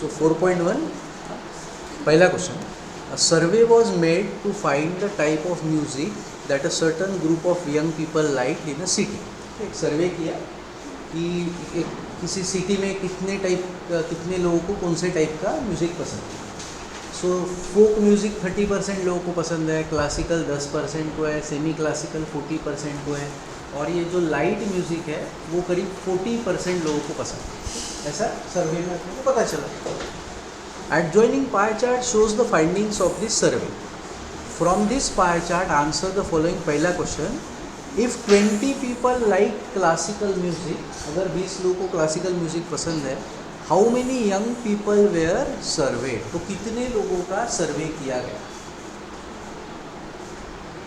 So 4.1, पहला question. A survey was made to find the type of music that a certain group of young people liked in a city. एक सर्वे किया कि किसी city में कितने लोगों को कौन से टाइप का म्यूज़िक पसंद है. सो फोक म्यूज़िक 30% लोगों को पसंद है, क्लासिकल 10% को है, सेमी क्लासिकल 40% को है, और ये जो लाइट म्यूज़िक है वो करीब 40% लोगों को पसंद है. ऐसा सर्वे में अपने को पता चला. Adjoining pie chart shows the findings of this survey. From this pie chart, answer the following. पहला question. If 20 people like classical music, अगर 20 लोगों को क्लासिकल म्यूजिक पसंद है, how many young people were surveyed? तो कितने लोगों का सर्वे किया गया?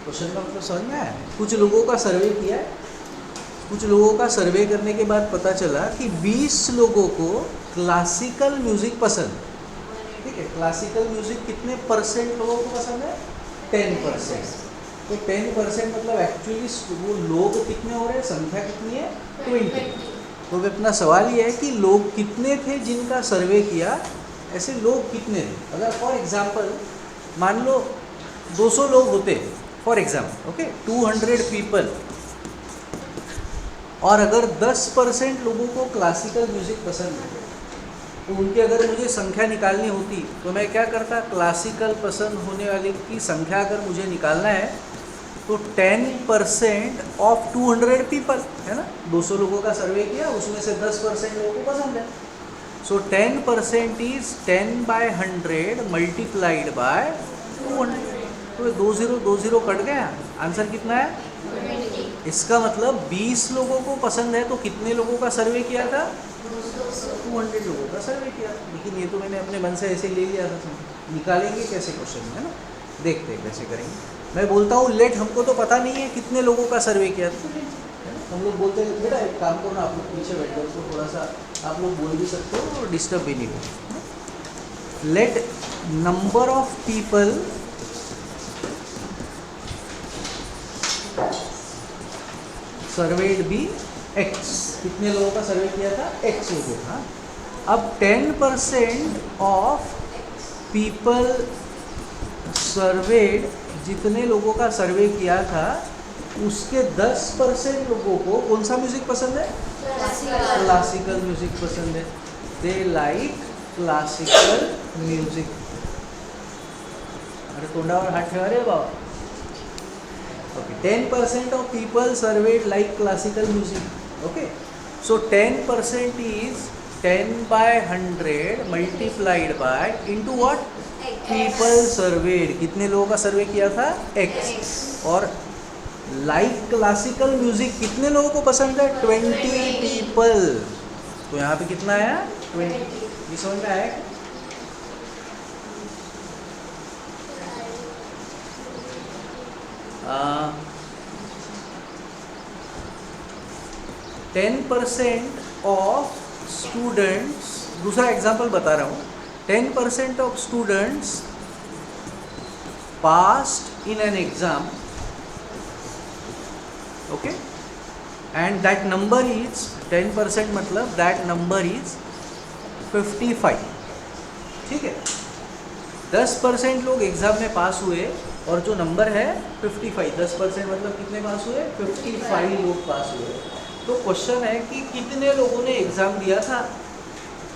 क्वेश्चन का मतलब समझ में आया? कुछ लोगों का सर्वे किया है. कुछ लोगों का सर्वे करने के बाद पता चला कि 20 लोगों को क्लासिकल म्यूजिक पसंद है. ठीक है, क्लासिकल म्यूजिक कितने परसेंट लोगों को पसंद है? 10%. तो 10% मतलब एक्चुअली वो लोग कितने हो रहे हैं, संख्या कितनी है? 20. तो अपना सवाल ये है कि लोग कितने थे जिनका सर्वे किया, ऐसे लोग कितने थे. अगर फॉर एग्जांपल मान लो 200 लोग होते फॉर एग्जांपल, ओके, 200 पीपल, और अगर 10% लोगों को क्लासिकल म्यूजिक पसंद है, तो उनकी अगर मुझे संख्या निकालनी होती तो मैं क्या करता? क्लासिकल पसंद होने वाले की संख्या अगर मुझे निकालना है तो 10% ऑफ 200 पीपल है ना. 200 लोगों का सर्वे किया, उसमें से 10% लोगों को पसंद है. सो 10% इज 10/100 मल्टीप्लाइड बाय 200. तो 20 कट गया. आंसर कितना है? इसका मतलब 20 लोगों को पसंद है तो कितने लोगों का सर्वे किया था? 200 लोगों का सर्वे किया. लेकिन ये तो मैंने अपने मन से ऐसे ले लिया था. निकालेंगे कैसे क्वेश्चन में, है ना. देखते हैं कैसे करेंगे. मैं बोलता हूँ लेट, हमको तो पता नहीं है कितने लोगों का सर्वे किया था. हम लोग बोलते हैं बेटा एक काम करो ना, आप लोग पीछे बैठ जाओ, तो थोड़ा सा आप लोग बोल भी सकते हो और डिस्टर्ब भी नहीं हो. Let number of people served be x. कितने लोगों का सर्वे किया था? एक्स लोगों का. अब 10% ऑफ पीपल सर्वेड, जितने लोगों का सर्वे किया था उसके 10% लोगों को कौन सा म्यूजिक पसंद है? क्लासिकल म्यूजिक पसंद है. They like classical music. अरे तोंडावर हात ठेवा रे बाबा. Okay, 10% of people surveyed like classical music. Okay, so 10% is 10/100 multiplied by into what? People surveyed. कितने लोगों का सर्वे किया था? X. और like classical music कितने लोगों को पसंद है? 20 people. तो यहाँ पे कितना आया? 20. ये समझ में आया? 10% ऑफ स्टूडेंट्स, दूसरा एग्जाम्पल बता रहा हूँ. 10% of students passed in an exam, okay, and that number is 10% मतलब दैट नंबर इज 55. ठीक है, 10% लोग एग्जाम में पास हुए और जो नंबर है 55. 10% मतलब कितने पास हुए? 55 लोग पास हुए. तो क्वेश्चन है कि कितने लोगों ने एग्ज़ाम दिया था.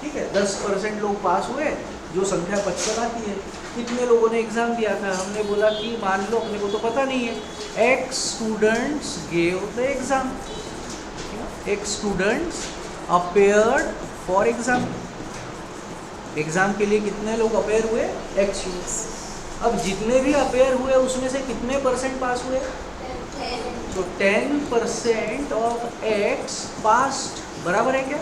ठीक है, 10% लोग पास हुए, जो संख्या 55 आती है. कितने लोगों ने एग्ज़ाम दिया था? हमने बोला कि मान लो अपने को तो पता नहीं है, X students gave the exam. X students appeared for exam. Exam के लिए कितने लोग अपेयर हुए? X students. अब जितने भी अपेयर हुए उसमें से कितने परसेंट पास हुए? तो 10% ऑफ X पास्ट बराबर है क्या?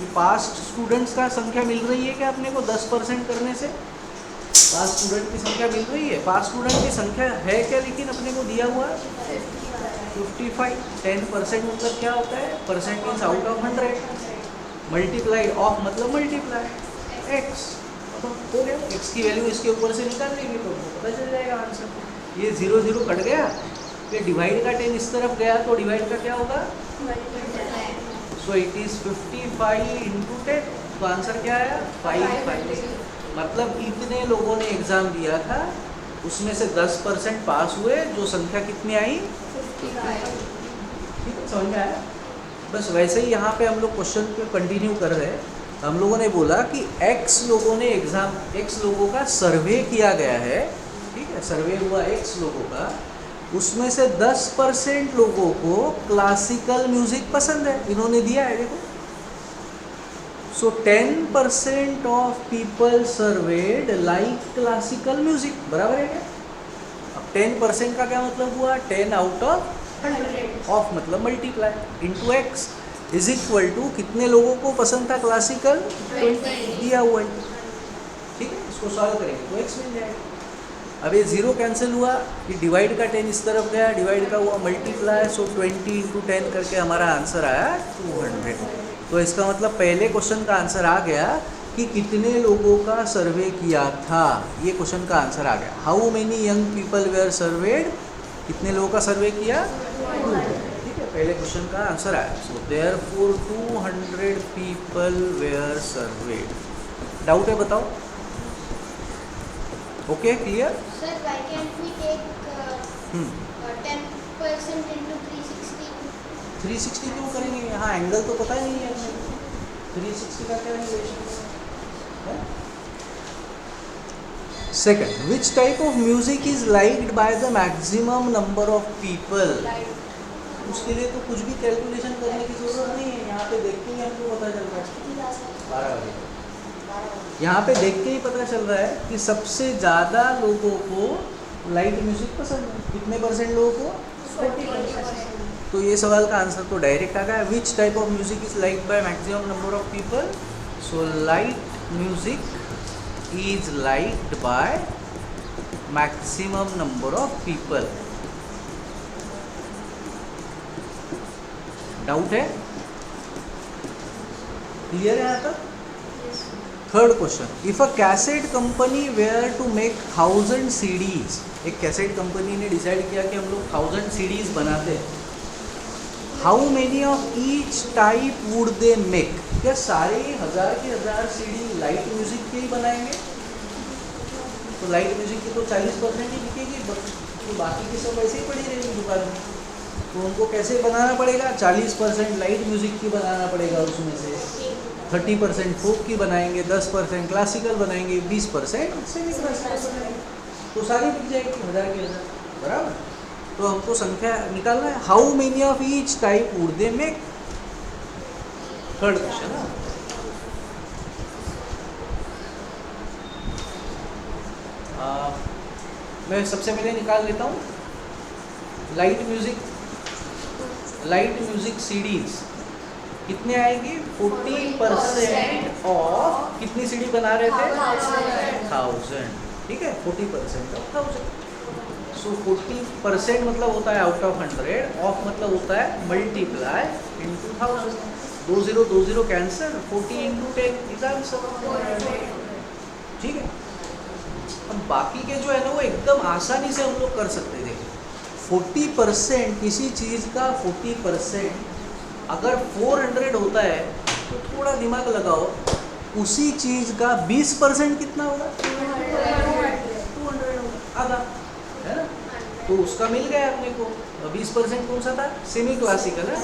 ये पास्ट स्टूडेंट्स का संख्या मिल रही है क्या अपने को? 10% करने से पास्ट स्टूडेंट की संख्या मिल रही है. पास्ट स्टूडेंट की संख्या है क्या लेकिन अपने को दिया हुआ 55. 10% मतलब क्या होता है? Percent means out of 100. Multiply of मतलब मल्टीप्लाई X. तो हो गया. X की वैल्यू इसके ऊपर से निकाल लेंगे तो पता चल जाएगा आंसर. ये 0 कट गया. ये डिवाइड का 10 इस तरफ गया तो डिवाइड का क्या होगा? So it is 55 into 10। तो आंसर क्या आया? 5। मतलब इतने लोगों ने एग्जाम दिया था, उसमें से 10% पास हुए, जो संख्या कितनी आई? 55। ठीक है, समझ में आया? बस वैसे ही यहाँ पे हम लोग क्वेश्चन पे कंटिन्यू कर रहे हैं। हम लोगों ने बोला कि x लोगों ने एग्जाम, x लोगों का सर्वे किया गया है, ठीक है, सर्वे हुआ x लोगों का, उसमें से 10% लोगों को क्लासिकल म्यूजिक पसंद है, इन्होंने दिया है, देखो। सो 10% of people served like classical music, बराबर है क्या? अब 10% का क्या मतलब हुआ? 10 आउट ऑफ 100 ऑफ मतलब multiply into x is equal to कितने लोगों को पसंद था क्लासिकल? 20 दिया हुआ है, ठीक है। इसको सॉल्व करेंगे तो एक्स मिल जाएगा। अब ये जीरो कैंसिल हुआ, ये डिवाइड का 10 इस तरफ गया, डिवाइड का हुआ मल्टीप्लाई, सो 20 इंटू 10 करके हमारा आंसर आया 200। तो इसका मतलब पहले क्वेश्चन का आंसर आ गया कि कितने लोगों का सर्वे किया था, ये क्वेश्चन का आंसर आ गया। How many young people were served, कितने लोगों का सर्वे किया? 200, ठीक है, पहले क्वेश्चन का आंसर आया। So therefore 200 people were served. Doubt है बताओ? Okay, clear? Sir, why can't we take 10% into 360? 360 क्यों करेंगे? यहाँ एंगल तो पता ही नहीं है हमें, 360 का क्या रिलेशन है? Second, which type of music is liked by the maximum number of people? उसके लिए तो कुछ भी कैलकुलेशन करने की जरूरत नहीं है, यहाँ पे देख के ही हमको पता चल रहा है। 12 बजे यहाँ पे देख के ही पता चल रहा है कि सबसे ज़्यादा लोगों को लाइट म्यूजिक पसंद है। कितने परसेंट लोगों को? 40%। तो ये सवाल का आंसर तो डायरेक्ट आ गया। Which type of music is liked by maximum number of people? So light music is liked by maximum number of people. Doubt है? क्लियर है यहाँ तक? Third question, if a cassette company were to make 1000 CDs, एक cassette company ने decide किया कि हम लोग 1000 CDs बनाते हैं, how many of each type would they make? क्या सारे 1000 के 1000 CD लाइट म्यूजिक के ही बनाएंगे? तो लाइट म्यूजिक की तो 40% ही बिकेगी, तो बाकी की सब ऐसे ही पड़ी रहेगी दुकान में। तो उनको कैसे बनाना पड़ेगा? 40% लाइट म्यूजिक की बनाना पड़ेगा, उसमें से 30% फोक की बनाएंगे, 10% क्लासिकल बनाएंगे, 20% सेमी क्लासिकल बनाएंगे, तो सारी बिक जाएगी 1000 के 1000, बराबर। तो हमको संख्या निकालना है, how many of each type would they make? Third question है। मैं सबसे पहले निकाल लेता हूँ लाइट म्यूजिक CDs कितने आएगी? 40% ऑफ कितनी CD बना रहे थे? 1000, ठीक है, 40% ऑफ 1000। सो 40% मतलब होता है आउट ऑफ 100, ऑफ मतलब होता है multiply into 1000। 20 cancer, 40 into 10 is answer, ठीक है। अब बाकी के जो है ना वो एकदम आसानी से हम लोग कर सकते थे। 40% किसी चीज़ का 40% अगर 400 होता है तो थोड़ा दिमाग लगाओ, उसी चीज़ का 20% कितना होगा? 200 होगा, आधा, है ना? तो उसका मिल गया अपने को। 20% कौन सा था? सेमी क्लासिकल है।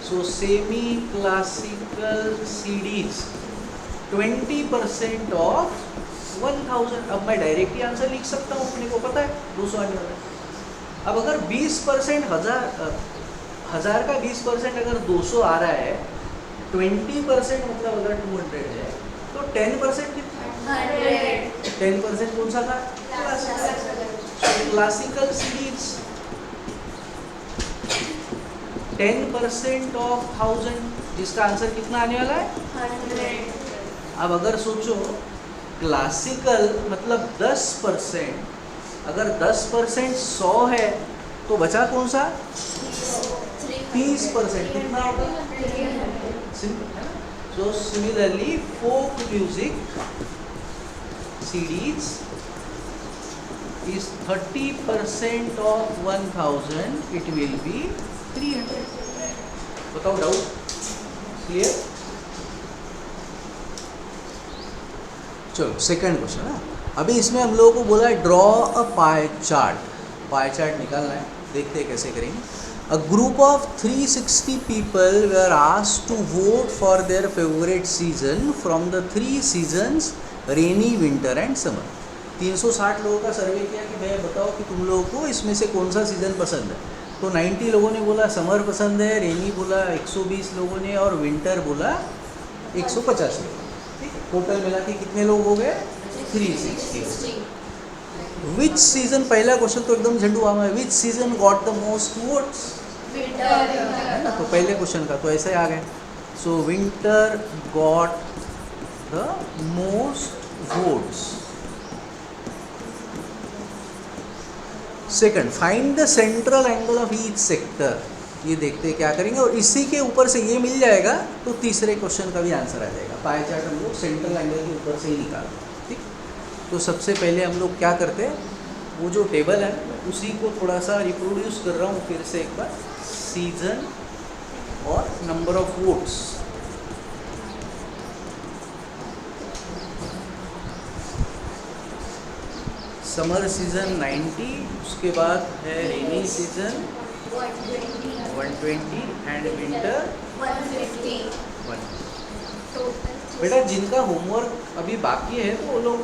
सो सेमी क्लासिकल CDs 20% ऑफ 1000। अब मैं डायरेक्ट ही आंसर लिख सकता हूँ, अपने को पता है 200 आने वाला है। अब अगर 20% 1000 का 20% अगर 200 आ रहा है, 20% मतलब अगर 200 है, तो 10% कितना? 10% कौन सा था? क्लासिकल CDs 10% ऑफ 1000, जिसका आंसर कितना आने वाला है? 100। अब अगर सोचो क्लासिकल मतलब 10%, अगर 10% 100 है तो बचा कौन सा? 30%, कितना होगा? सिंपल है ना। So similarly folk music CDs is 30% of 1000, it will be 300। बताओ डाउट? क्लियर? चलो सेकंड क्वेश्चन है। अभी इसमें हम लोगों को बोला है draw a pie chart. Pie chart निकालना है, देखते हैं कैसे करेंगे। A group of 360 people were asked to vote for their favourite season from the 3 seasons rainy, winter and summer. 360 लोगों का सर्वे किया कि भैया बताओ कि तुम लोगों को इसमें से कौन सा सीज़न पसंद है। तो 90 लोगों ने बोला समर पसंद है, रेनी बोला 120 लोगों ने, और विंटर बोला 150 लोग। ठीक है, टोटल मिला के कितने लोग हो गए? 360। विच सीजन, पहला क्वेश्चन तो एकदम झंडू आम है, विच season got the most votes? है ना, तो पहले क्वेश्चन का तो ऐसे आ गए। So winter got the most votes. Second, find the central angle of each sector. ये देखते हैं क्या करेंगे, और इसी के ऊपर से ये मिल जाएगा तो तीसरे क्वेश्चन का भी आंसर आ जाएगा। पाई चार्ट हम लोग सेंट्रल एंगल के ऊपर से ही निकालते हैं। ठीक, तो सबसे पहले हम लोग क्या करते हैं, वो जो टेबल है उसी को थोड़ा सा रिप्रोड्यूस कर रहा हूँ फिर से एक बार। सीजन और number of votes. Summer season 90, उसके बाद है रेनी सीजन 120 एंड विंटर 1। बेटा जिनका होमवर्क अभी बाकी है तो वो लोग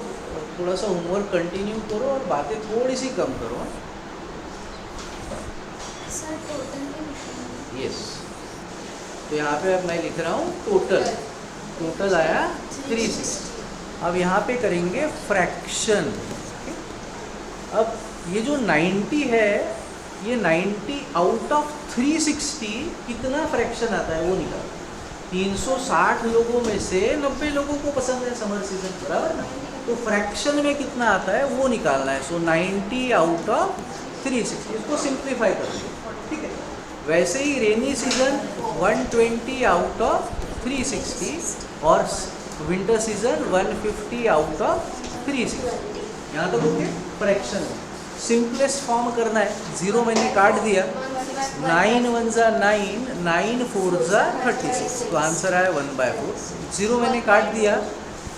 थोड़ा सा होमवर्क कंटिन्यू करो और बातें थोड़ी सी कम करो। सर टोटल में लिखेंगे। यस, तो यहाँ पे अब मैं लिख रहा हूँ टोटल। टोटल आया 360। अब यहाँ पे करेंगे फ्रैक्शन। अब ये जो 90 है, ये 90 आउट ऑफ 360 कितना फ्रैक्शन आता है वो निकाल। 360 लोगों में से 90 लोगों को पसंद है समर सीजन, बराबर ना, तो फ्रैक्शन में कितना आता है वो निकालना है। सो 90 आउट ऑफ 360, इसको सिंप्लीफाई कर दो। ठीक है, वैसे ही रेनी सीजन 120 आउट ऑफ 360 और विंटर सीजन 150 आउट ऑफ 360। यहाँ तक ओके। फ्रैक्शन सिंपलेस्ट फॉर्म करना है। 0 मैंने काट दिया, 9 1 जा 9, 9 4 जा 36, तो आंसर आया 1/4। 0 मैंने काट दिया,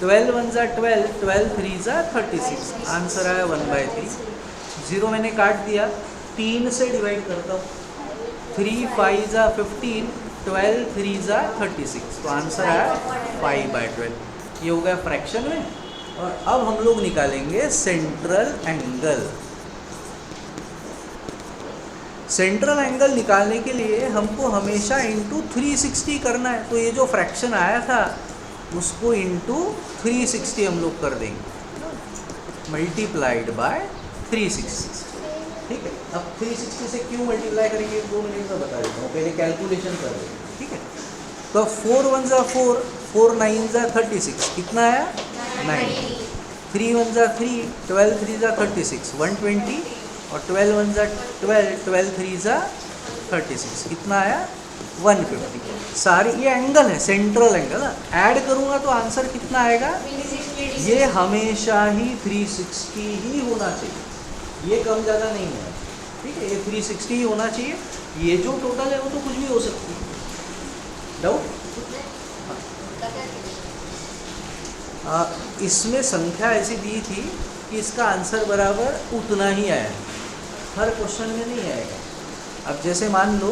12 1 जा 12, 12 3 जा 36, आंसर आया 1/3। 0 मैंने काट दिया, 3 से डिवाइड करता हूँ, 3 5 जा 15, 12 3 जा 36, तो आंसर आया 5/12। ये हो गया फ्रैक्शन में। और अब हम लोग निकालेंगे सेंट्रल एंगल। सेंट्रल एंगल निकालने के लिए हमको हमेशा इंटू 360 करना है। तो ये जो फ्रैक्शन आया था उसको इंटू 360 हम लोग कर देंगे, मल्टीप्लाइड बाय 360। ठीक है, अब 360 से क्यों मल्टीप्लाई करेंगे 2 मिनट में बता देता हूँ, पहले कैलकुलेशन कर देंगे। ठीक है, तो 4 1 जा 4, 4 9 जा 36, कितना आया 90। 3 1 जा 3, 12 3 जा 36, 120, और 12 1 जा 12, 12 3 जा 36, कितना आया 150। सारी ये एंगल है, सेंट्रल एंगल। ऐड करूँगा तो आंसर कितना आएगा, ये हमेशा ही 360 ही होना चाहिए, ये कम ज़्यादा नहीं है। ठीक है, ये 360 ही होना चाहिए। ये जो टोटल है वो तो कुछ भी हो सकती है। डाउट? इसमें संख्या ऐसी दी थी कि इसका आंसर बराबर उतना ही आया, हर क्वेश्चन में नहीं आएगा। अब जैसे मान लो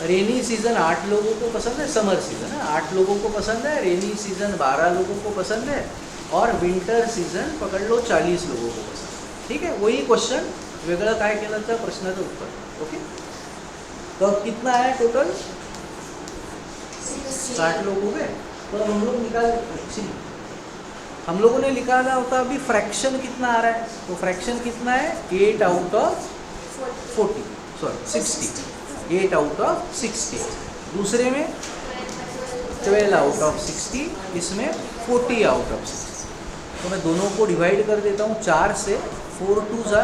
रेनी सीज़न 8 लोगों को पसंद है, समर सीज़न है 8 लोगों को पसंद है, रेनी सीज़न 12 लोगों को पसंद है, और विंटर सीज़न पकड़ लो 40 लोगों को पसंद है। ठीक है, वही क्वेश्चन वेगळं काय केलं तर प्रश्नाचं उत्तर। ओके, तो कितना आया टोटल, 60 लोग हो गए। तो हम लोग निकाल, हम लोगों ने निकाला होता अभी फ्रैक्शन कितना आ रहा है, तो फ्रैक्शन कितना है 8 out of 40, sorry 60, 8 out of 60। दूसरे में 12 आउट ऑफ 60, इसमें 40 आउट ऑफ 60। तो मैं दोनों को डिवाइड कर देता हूँ 4 से, 4 2 जा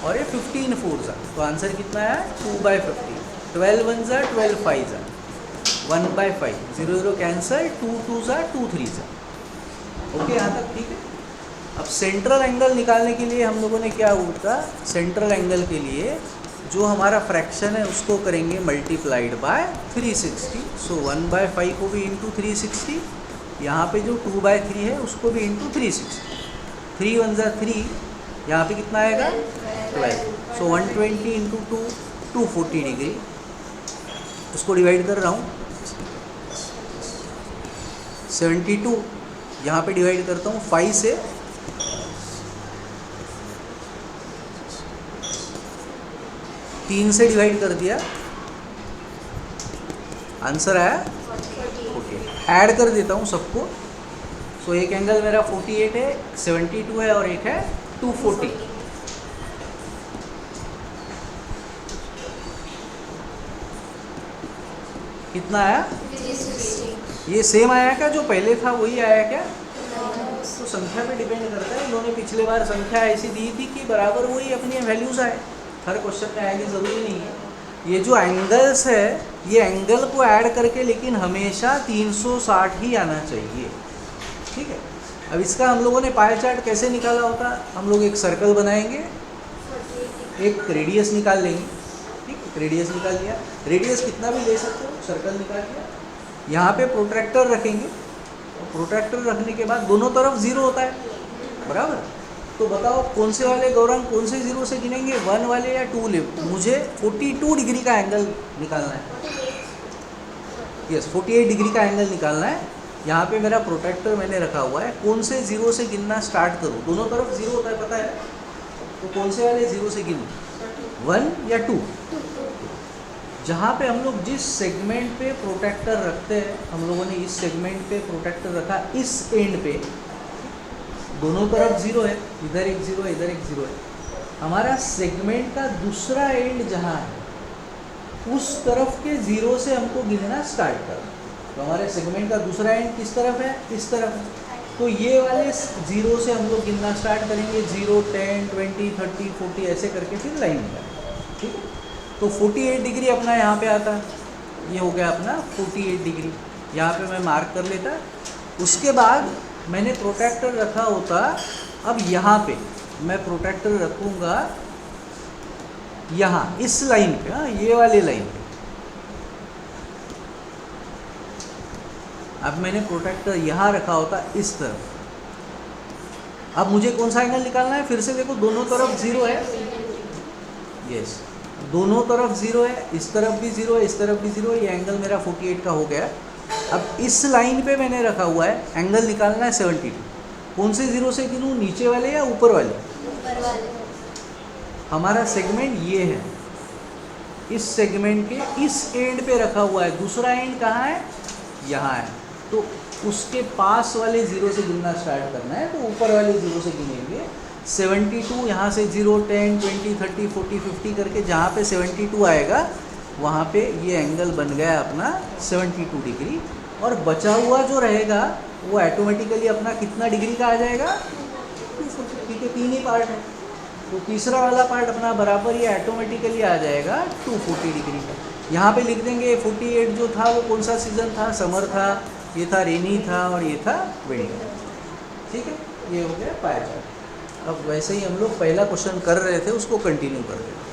और ये 15 4 जा, तो आंसर कितना है 2/50। 12 1 जा 12 5 जा 1/5, 0 0 कैंसल, 2 2 जा 2 3 जा। ओके, यहाँ तक ठीक है। अब सेंट्रल एंगल निकालने के लिए हम लोगों ने क्या बोला, सेंट्रल एंगल के लिए जो हमारा फ्रैक्शन है उसको करेंगे मल्टीप्लाइड बाय 360। सो 1/5 को भी इंटू 360, यहाँ पे जो 2/3 है उसको भी इंटू 360। 3 1 जा 3, यहाँ पे कितना आएगा 12। सो 120 इंटू 2 240 डिग्री। उसको डिवाइड कर रहा हूँ 72, यहाँ पे डिवाइड करता हूँ 5 से। तीन से डिवाइड कर दिया, आंसर आया 48। ऐड कर देता हूँ सबको। सो एक एंगल मेरा 48 है, 72 है और एक है 240। कितना आया? ये सेम आया क्या जो पहले था वही आया क्या? तो संख्या पे डिपेंड करता है। इन्होंने पिछले बार संख्या ऐसी दी थी कि बराबर वही अपनी वैल्यूज आए। हर क्वेश्चन में आएगी ज़रूरी नहीं है। ये जो एंगल्स है ये एंगल को ऐड करके लेकिन हमेशा 360 ही आना चाहिए। ठीक है, अब इसका हम लोगों ने पाई चार्ट कैसे निकाला होता? हम लोग एक सर्कल बनाएंगे, एक रेडियस निकाल लेंगे। ठीक, रेडियस निकाल लिया, रेडियस कितना भी ले सकते हो, सर्कल निकाल लिया। यहाँ पे प्रोट्रैक्टर रखेंगे, प्रोट्रैक्टर रखने के बाद दोनों तरफ ज़ीरो होता है, बराबर। तो बताओ कौन से वाले गौरंग कौन से ज़ीरो से गिनेंगे, 1 वाले या 2 ले? मुझे 42 डिग्री का एंगल निकालना है। यस, 48 डिग्री का एंगल निकालना है। यहाँ पे मेरा प्रोट्रैक्टर मैंने रखा हुआ है। कौन से ज़ीरो से गिनना स्टार्ट करूँ? दोनों तरफ ज़ीरो होता है, पता है। तो कौन से वाले ज़ीरो से गिनूँ, 1 या 2? जहाँ पे हम लोग जिस सेगमेंट पे प्रोटेक्टर रखते हैं, हम लोगों ने इस सेगमेंट पे प्रोटेक्टर रखा, इस एंड पे दोनों तरफ ज़ीरो है, इधर एक ज़ीरो है, इधर एक ज़ीरो है। हमारा सेगमेंट का दूसरा एंड जहाँ है उस तरफ के ज़ीरो से हमको गिनना स्टार्ट करना। तो हमारे सेगमेंट का दूसरा एंड किस तरफ है? इस तरफ है। तो ये वाले ज़ीरो से हम लोग गिनना स्टार्ट करेंगे, 0 10 20 30 40 ऐसे करके फिर लाइन निकालेंगे। ठीक है, तो 48 डिग्री अपना यहाँ पे आता है। ये हो गया अपना 48 डिग्री, यहाँ पे मैं मार्क कर लेता। उसके बाद मैंने प्रोट्रैक्टर रखा होता, अब यहाँ पे मैं प्रोट्रैक्टर रखूँगा यहाँ इस लाइन पे, हाँ ये वाली लाइन पे। अब मैंने प्रोट्रैक्टर यहाँ रखा होता इस तरफ। अब मुझे कौन सा एंगल निकालना है? फिर से देखो, दोनों तरफ ज़ीरो है। यस, दोनों तरफ ज़ीरो है, इस तरफ भी ज़ीरो है, इस तरफ भी ज़ीरो है। ये एंगल मेरा 48 का हो गया। अब इस लाइन पे मैंने रखा हुआ है, एंगल निकालना है 72। कौन से ज़ीरो से गिनूँ, नीचे वाले या ऊपर वाले? ऊपर वाले। हमारा सेगमेंट ये है, इस सेगमेंट के इस एंड पे रखा हुआ है। दूसरा एंड कहाँ है? यहाँ है। तो उसके पास वाले ज़ीरो से गिनना स्टार्ट करना है। तो ऊपर वाले ज़ीरो से गिनेंगे 72, यहाँ से 0 10 20 30 40 50 करके जहाँ पे 72 आएगा वहाँ पे ये एंगल बन गया अपना 72 डिग्री। और बचा हुआ जो रहेगा वो ऑटोमेटिकली अपना कितना डिग्री का आ जाएगा? 240। ठीक है, 3 ही पार्ट है, तो तीसरा वाला पार्ट अपना बराबर ये ऑटोमेटिकली आ जाएगा 240 डिग्री का। यहाँ पे लिख देंगे 48 जो था वो कौन सा सीज़न था? समर था, ये था रेनी था और ये था विंटर। ठीक है, ये हो गया पाई चार्ट। अब वैसे ही हम लोग पहला क्वेश्चन कर रहे थे उसको कंटिन्यू कर रहे हैं।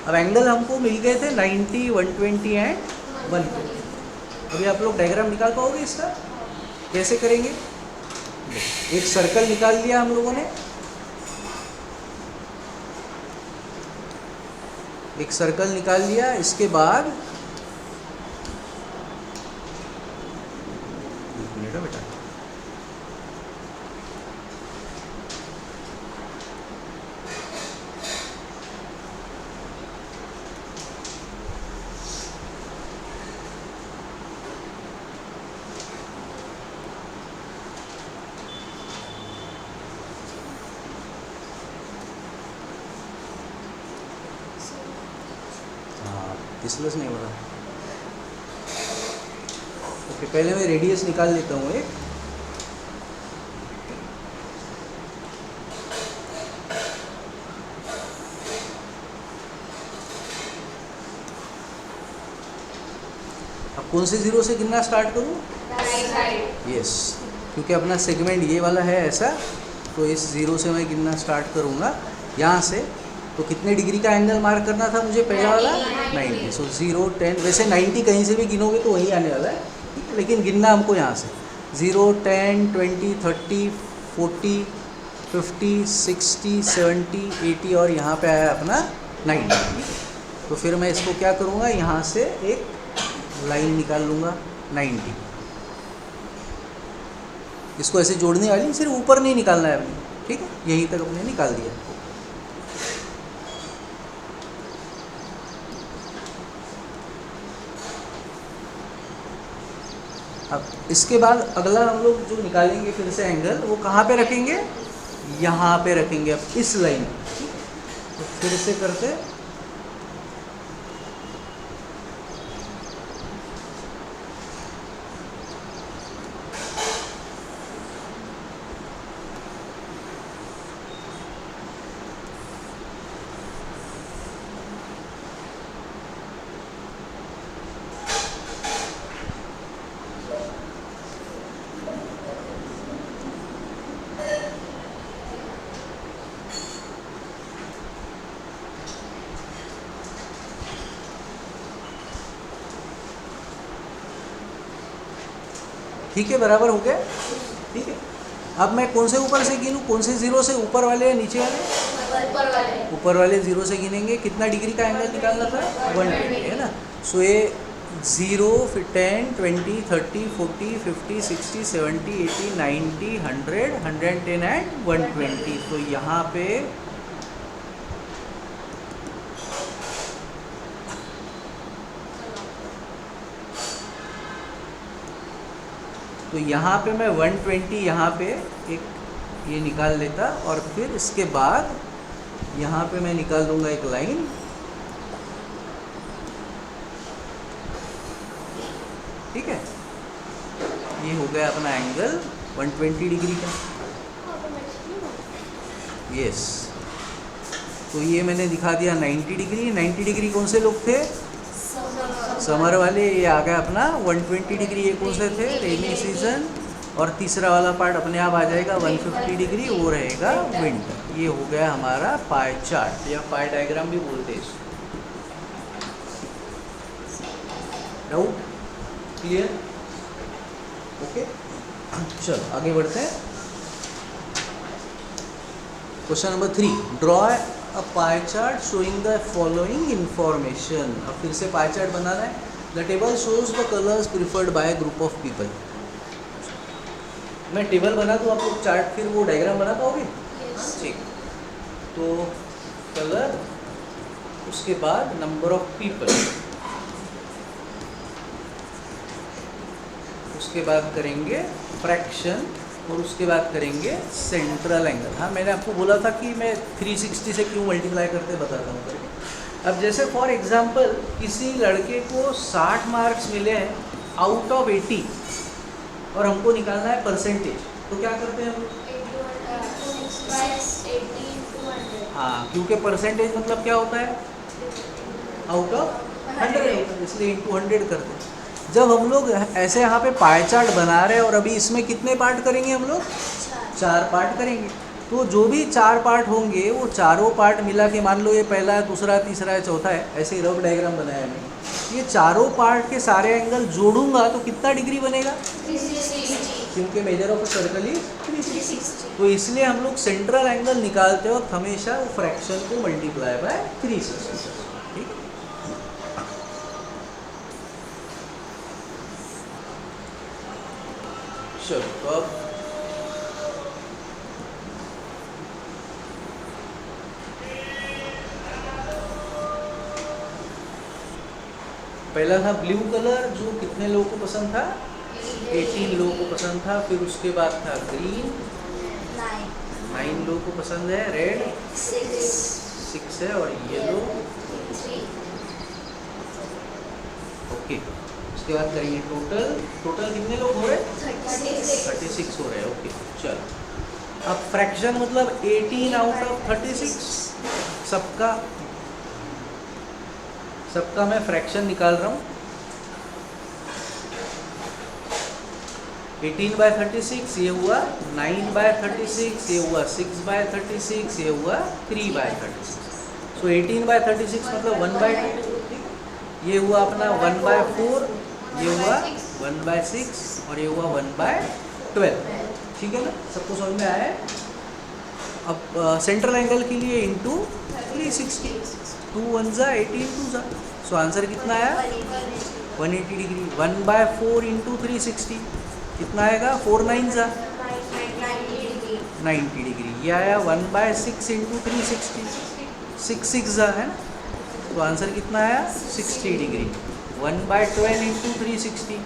अब एंगल हमको मिल गए थे 90 120 एंड 140। अभी आप लोग डायग्राम निकाल पाओगे इसका? कैसे करेंगे? एक सर्कल निकाल लिया हम लोगों ने, एक सर्कल निकाल लिया। इसके बाद एक मिनट है बेटा, डिस्प्लेस नहीं हो रहा। ओके, पहले मैं रेडियस निकाल लेता हूँ एक। अब कौन से ज़ीरो से गिनना स्टार्ट करूँ? यस, क्योंकि अपना सेगमेंट ये वाला है ऐसा, तो इस ज़ीरो से मैं गिनना स्टार्ट करूँगा यहाँ से। तो कितने डिग्री का एंगल मार्क करना था मुझे पहला वाला 90। सो 0 10, वैसे 90 कहीं से भी गिनोगे तो वही आने वाला है, ठीक है, लेकिन गिनना हमको यहाँ से 0 10 20 30 40 50 60 70 80 और यहाँ पे आया अपना 90। तो फिर मैं इसको क्या करूँगा, यहाँ से एक लाइन निकाल लूँगा 90। इसको ऐसे जोड़ने वाली, सिर्फ ऊपर नहीं निकालना है अपने, ठीक है, यहीं तक अपने निकाल दिया। अब इसके बाद अगला हम लोग जो निकालेंगे फिर से एंगल, वो कहाँ पे रखेंगे, यहाँ पे रखेंगे, अब इस लाइन। तो फिर से करते, ठीक है, बराबर हो गया, ठीक है। अब मैं कौन से ऊपर से गिनूँ, कौन से जीरो से, ऊपर वाले या नीचे वाले, ऊपर वाले जीरो से गिनेंगे। कितना डिग्री का एंगल निकालना था, 120, है ना। सो ये 0 फिर 10 20 30 40 50 60 70 80 90 100 110 एंड 120। तो यहाँ पे मैं 120 यहाँ पे एक ये निकाल लेता, और फिर इसके बाद यहाँ पे मैं निकाल दूंगा एक लाइन, ठीक है। ये हो गया अपना एंगल 120 डिग्री का, यस। तो ये मैंने दिखा दिया 90 डिग्री। 90 डिग्री कौन से लोग थे, समर वाले। ये आ गया अपना 120 डिग्री, ये कौन से थे, रेनी सीजन। और तीसरा वाला पार्ट अपने आप आ जाएगा 150 डिग्री, वो रहेगा विंटर। ये हो गया हमारा पाई चार्ट या पाई डायग्राम भी बोलते हैं इसको। डाउट क्लियर, ओके, चलो आगे बढ़ते हैं। Question number 3, draw a pie chart showing the following information. अब फिर से पाई चार्ट बनाना है। The table shows the colours preferred bye group of people. मैं टेबल बना दूँ, आप लोग चार्ट फिर वो डायग्राम बना पाओगे, ठीक। तो कलर, उसके बाद नंबर ऑफ पीपल, उसके बाद करेंगे फ्रैक्शन, और उसके बाद करेंगे सेंट्रल एंगल। हाँ, मैंने आपको बोला था कि मैं 360 से क्यों मल्टीप्लाई करते बताता हूँ करके। अब जैसे फॉर एग्जांपल किसी लड़के को 60 मार्क्स मिले हैं आउट ऑफ 80 और हमको निकालना है परसेंटेज, तो क्या करते हैं हम लोग, हाँ, क्योंकि परसेंटेज मतलब क्या होता है, आउट ऑफ 100, इसलिए इंटू 100 करते हैं। जब हम लोग ऐसे यहाँ पे पाई चार्ट बना रहे हैं, और अभी इसमें कितने पार्ट करेंगे हम लोग, 4 पार्ट करेंगे। तो जो भी 4 पार्ट होंगे वो चारों पार्ट मिला के, मान लो ये पहला है, दूसरा, तीसरा है, चौथा है, ऐसे ही रफ डायग्राम बनाया मैंने। ये चारों पार्ट के सारे एंगल जोड़ूंगा तो कितना डिग्री बनेगा, 360, क्योंकि मेजर ऑफ सर्कल इज 360। तो इसलिए हम लोग सेंट्रल एंगल निकालते वक्त हमेशा वो फ्रैक्शन को मल्टीप्लाई बाय 360, ठीक है। चलो, तो अब पहला था ब्लू कलर, जो कितने लोगों को पसंद था, 18 लोगों को पसंद था। फिर उसके बाद था ग्रीन, 9 लोगों को पसंद है। रेड 6 है, और येलो, ओके। उसके बाद करेंगे टोटल कितने लोग हो रहे हैं, 36 हो रहे हैं, ओके। चलो, अब फ्रैक्शन मतलब 18 आउट ऑफ 36, सबका मैं फ्रैक्शन निकाल रहा हूँ। 18/36 ये हुआ, 9/36 ये हुआ, 6/36 ये हुआ, 3/36। सो 18/36 मतलब 1/2, ये हुआ अपना 1/4, ये हुआ 1/6 और ये हुआ 1/12, ठीक है ना, सबको समझ में आया है। अब सेंट्रल एंगल के लिए इंटू 360, 2 1 जा 18 2 जा, सो आंसर कितना आया 180 डिग्री। 1/4 इंटू 360 कितना आएगा 4 9 जा 90 डिग्री। ये आया 1/6 इंटू 360, 6 6 जा है ना, तो आंसर कितना आया 60 डिग्री। 1/12 इंटू 360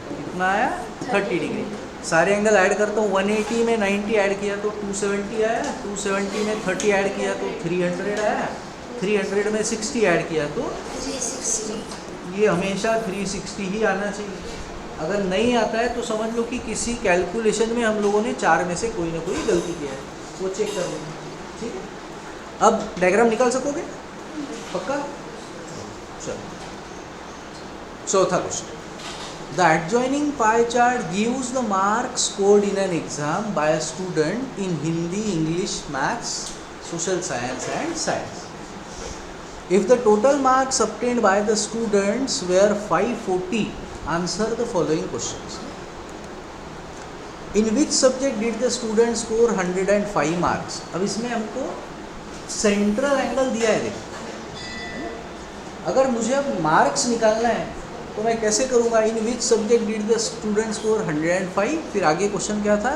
कितना आया 30 डिग्री। सारे एंगल ऐड करता हूँ, 180 में 90 ऐड किया तो 270 आया, 270 में 30 ऐड किया तो 300 आया, 300 में 60 ऐड किया तो 360। ये हमेशा 360 ही आना चाहिए। अगर नहीं आता है तो समझ लो कि किसी कैलकुलेशन में हम लोगों ने 4 में से कोई ना कोई गलती किया है, वो चेक कर लेंगे, ठीक है। अब डायग्राम निकाल सकोगे पक्का? चलो चौथा question. The adjoining pie chart gives the marks scored in an exam by a student in Hindi, English, Maths, Social Science and Science. If the total marks obtained by the students were 540, answer the following questions. In which subject did the student score 105 marks? अब इसमें हमको central angle दिया है, देखो अगर मुझे अब marks निकालना है तो मैं कैसे करूँगा? In which subject did the student score 105, फिर आगे क्वेश्चन क्या था,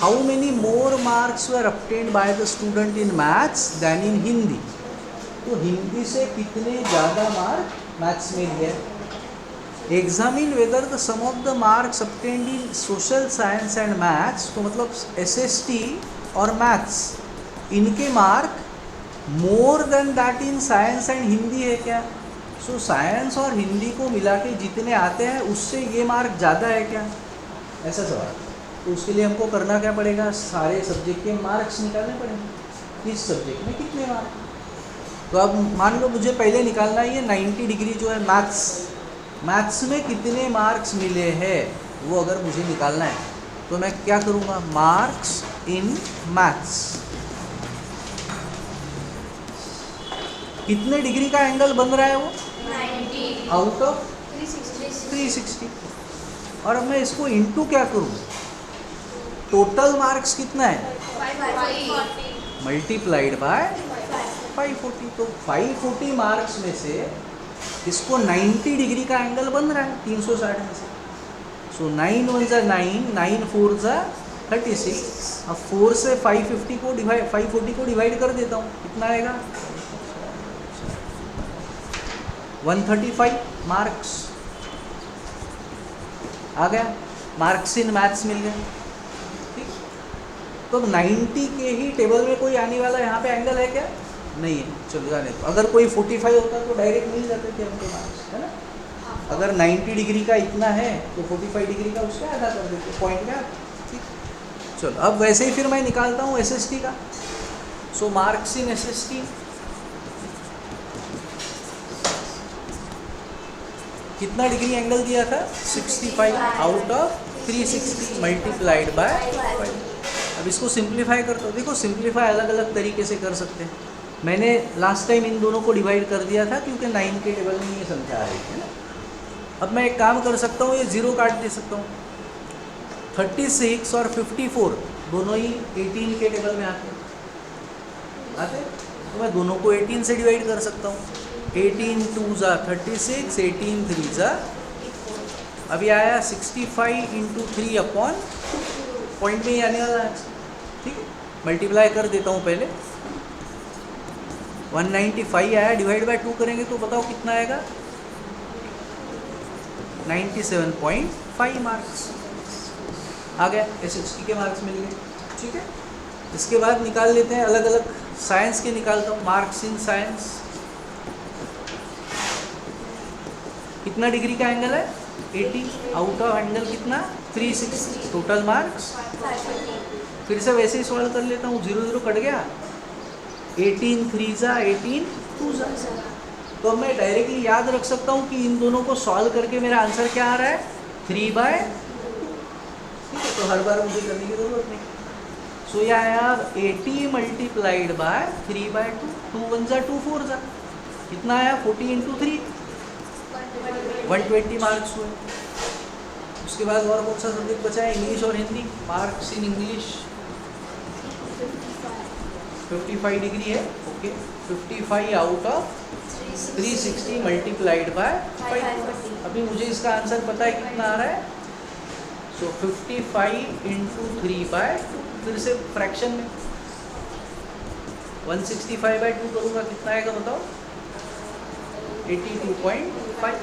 how many more marks were obtained by the student in maths than in Hindi, तो हिंदी से कितने ज़्यादा मार्क मैथ्स में लिए। Examine whether the sum of the marks obtained in social science and maths, तो मतलब SST और मैथ्स इनके mark more than that in science and Hindi है क्या? सो साइंस और हिंदी को मिला के जितने आते हैं उससे ये मार्क ज़्यादा है क्या, ऐसा सवाल। तो उसके लिए हमको करना क्या पड़ेगा, सारे सब्जेक्ट के मार्क्स निकालने पड़ेंगे, किस सब्जेक्ट में कितने मार्क। तो अब मान लो मुझे पहले निकालना है ये 90 डिग्री जो है मैथ्स, मैथ्स में कितने मार्क्स मिले हैं वो अगर मुझे निकालना है तो मैं क्या करूँगा, मार्क्स इन मैथ्स, कितने डिग्री का एंगल बन रहा है वो 90 आउट ऑफ 360। और अब मैं इसको इंटू क्या करूँ, टोटल मार्क्स कितना है 540 मल्टीप्लाइड बाय 540, तो 540 मार्क्स में से इसको 90 डिग्री का एंगल बन रहा है 360 में से। सो 9 1 जा 9, 9 4 जा 36, अब 4 से 540 को डिवाइड कर देता हूँ, कितना आएगा 135 मार्क्स आ गया, मार्क्स इन मैथ्स मिल गए, ठीक। तो 90 के ही टेबल में कोई आने वाला यहाँ पे एंगल है क्या, नहीं है, चलो जाने दो। अगर कोई 45 होता तो डायरेक्ट मिल जाते थे हमको मार्क्स, है ना। अगर 90 डिग्री का इतना है तो 45 डिग्री का उसका आधा कर देते पॉइंट का, ठीक। चलो अब वैसे ही फिर मैं निकालता हूँ SST का। सो मार्क्स इन SST कितना डिग्री एंगल दिया था 65 आउट ऑफ 360 मल्टीप्लाइड बाय 5। अब इसको सिंप्लीफाई करते हो, देखो सिंप्लीफाई अलग अलग तरीके से कर सकते हैं। मैंने लास्ट टाइम इन दोनों को डिवाइड कर दिया था क्योंकि 9 के टेबल में ये संख्या आ रही है ना। अब मैं एक काम कर सकता हूँ, ये 0 काट दे सकता हूँ। 36 और 54 दोनों ही 18 के टेबल में आते तो मैं दोनों को 18 से डिवाइड कर सकता हूँ। 18 2 जा 36, 18 3 जा, अभी आया 65 इंटू 3 अपॉन पॉइंट में ही आने वाला है, ठीक है। मल्टीप्लाई कर देता हूँ पहले, 195 आया, डिवाइड बाय 2 करेंगे तो बताओ कितना आएगा 97.5 मार्क्स आ गया, SST के मार्क्स मिल गए, ठीक है। इसके बाद निकाल लेते हैं अलग अलग, साइंस के निकालता हूँ। मार्क्स इन साइंस कितना डिग्री का एंगल है 80, आउट ऑफ एंगल कितना 360, टोटल मार्क्स। फिर से वैसे ही सॉल्व कर लेता हूँ, 0 0 कट गया, 18 3 जा 18 2 जा। तो अब मैं डायरेक्टली याद रख सकता हूँ कि इन दोनों को सॉल्व करके मेरा आंसर क्या आ रहा है 3/2, ठीक है। तो हर बार मुझे करने की ज़रूरत नहीं। सो ये आया 80 मल्टीप्लाइड बाय 3/2, 2 1 जा 2 4 जा, कितना आया 40 इंटू 3, 120 मार्क्स हुए। उसके बाद और कौन सा सब्जेक्ट बचा है? इंग्लिश और Hindi. Marks in English 55 degree है, okay. 55 out of 360 multiplied by 5। अभी मुझे इसका आंसर पता है कितना आ रहा है। सो 55 इंटू 3/2, फिर से फ्रैक्शन में 165/2 करूँगा, कितना आएगा बताओ? 82.5।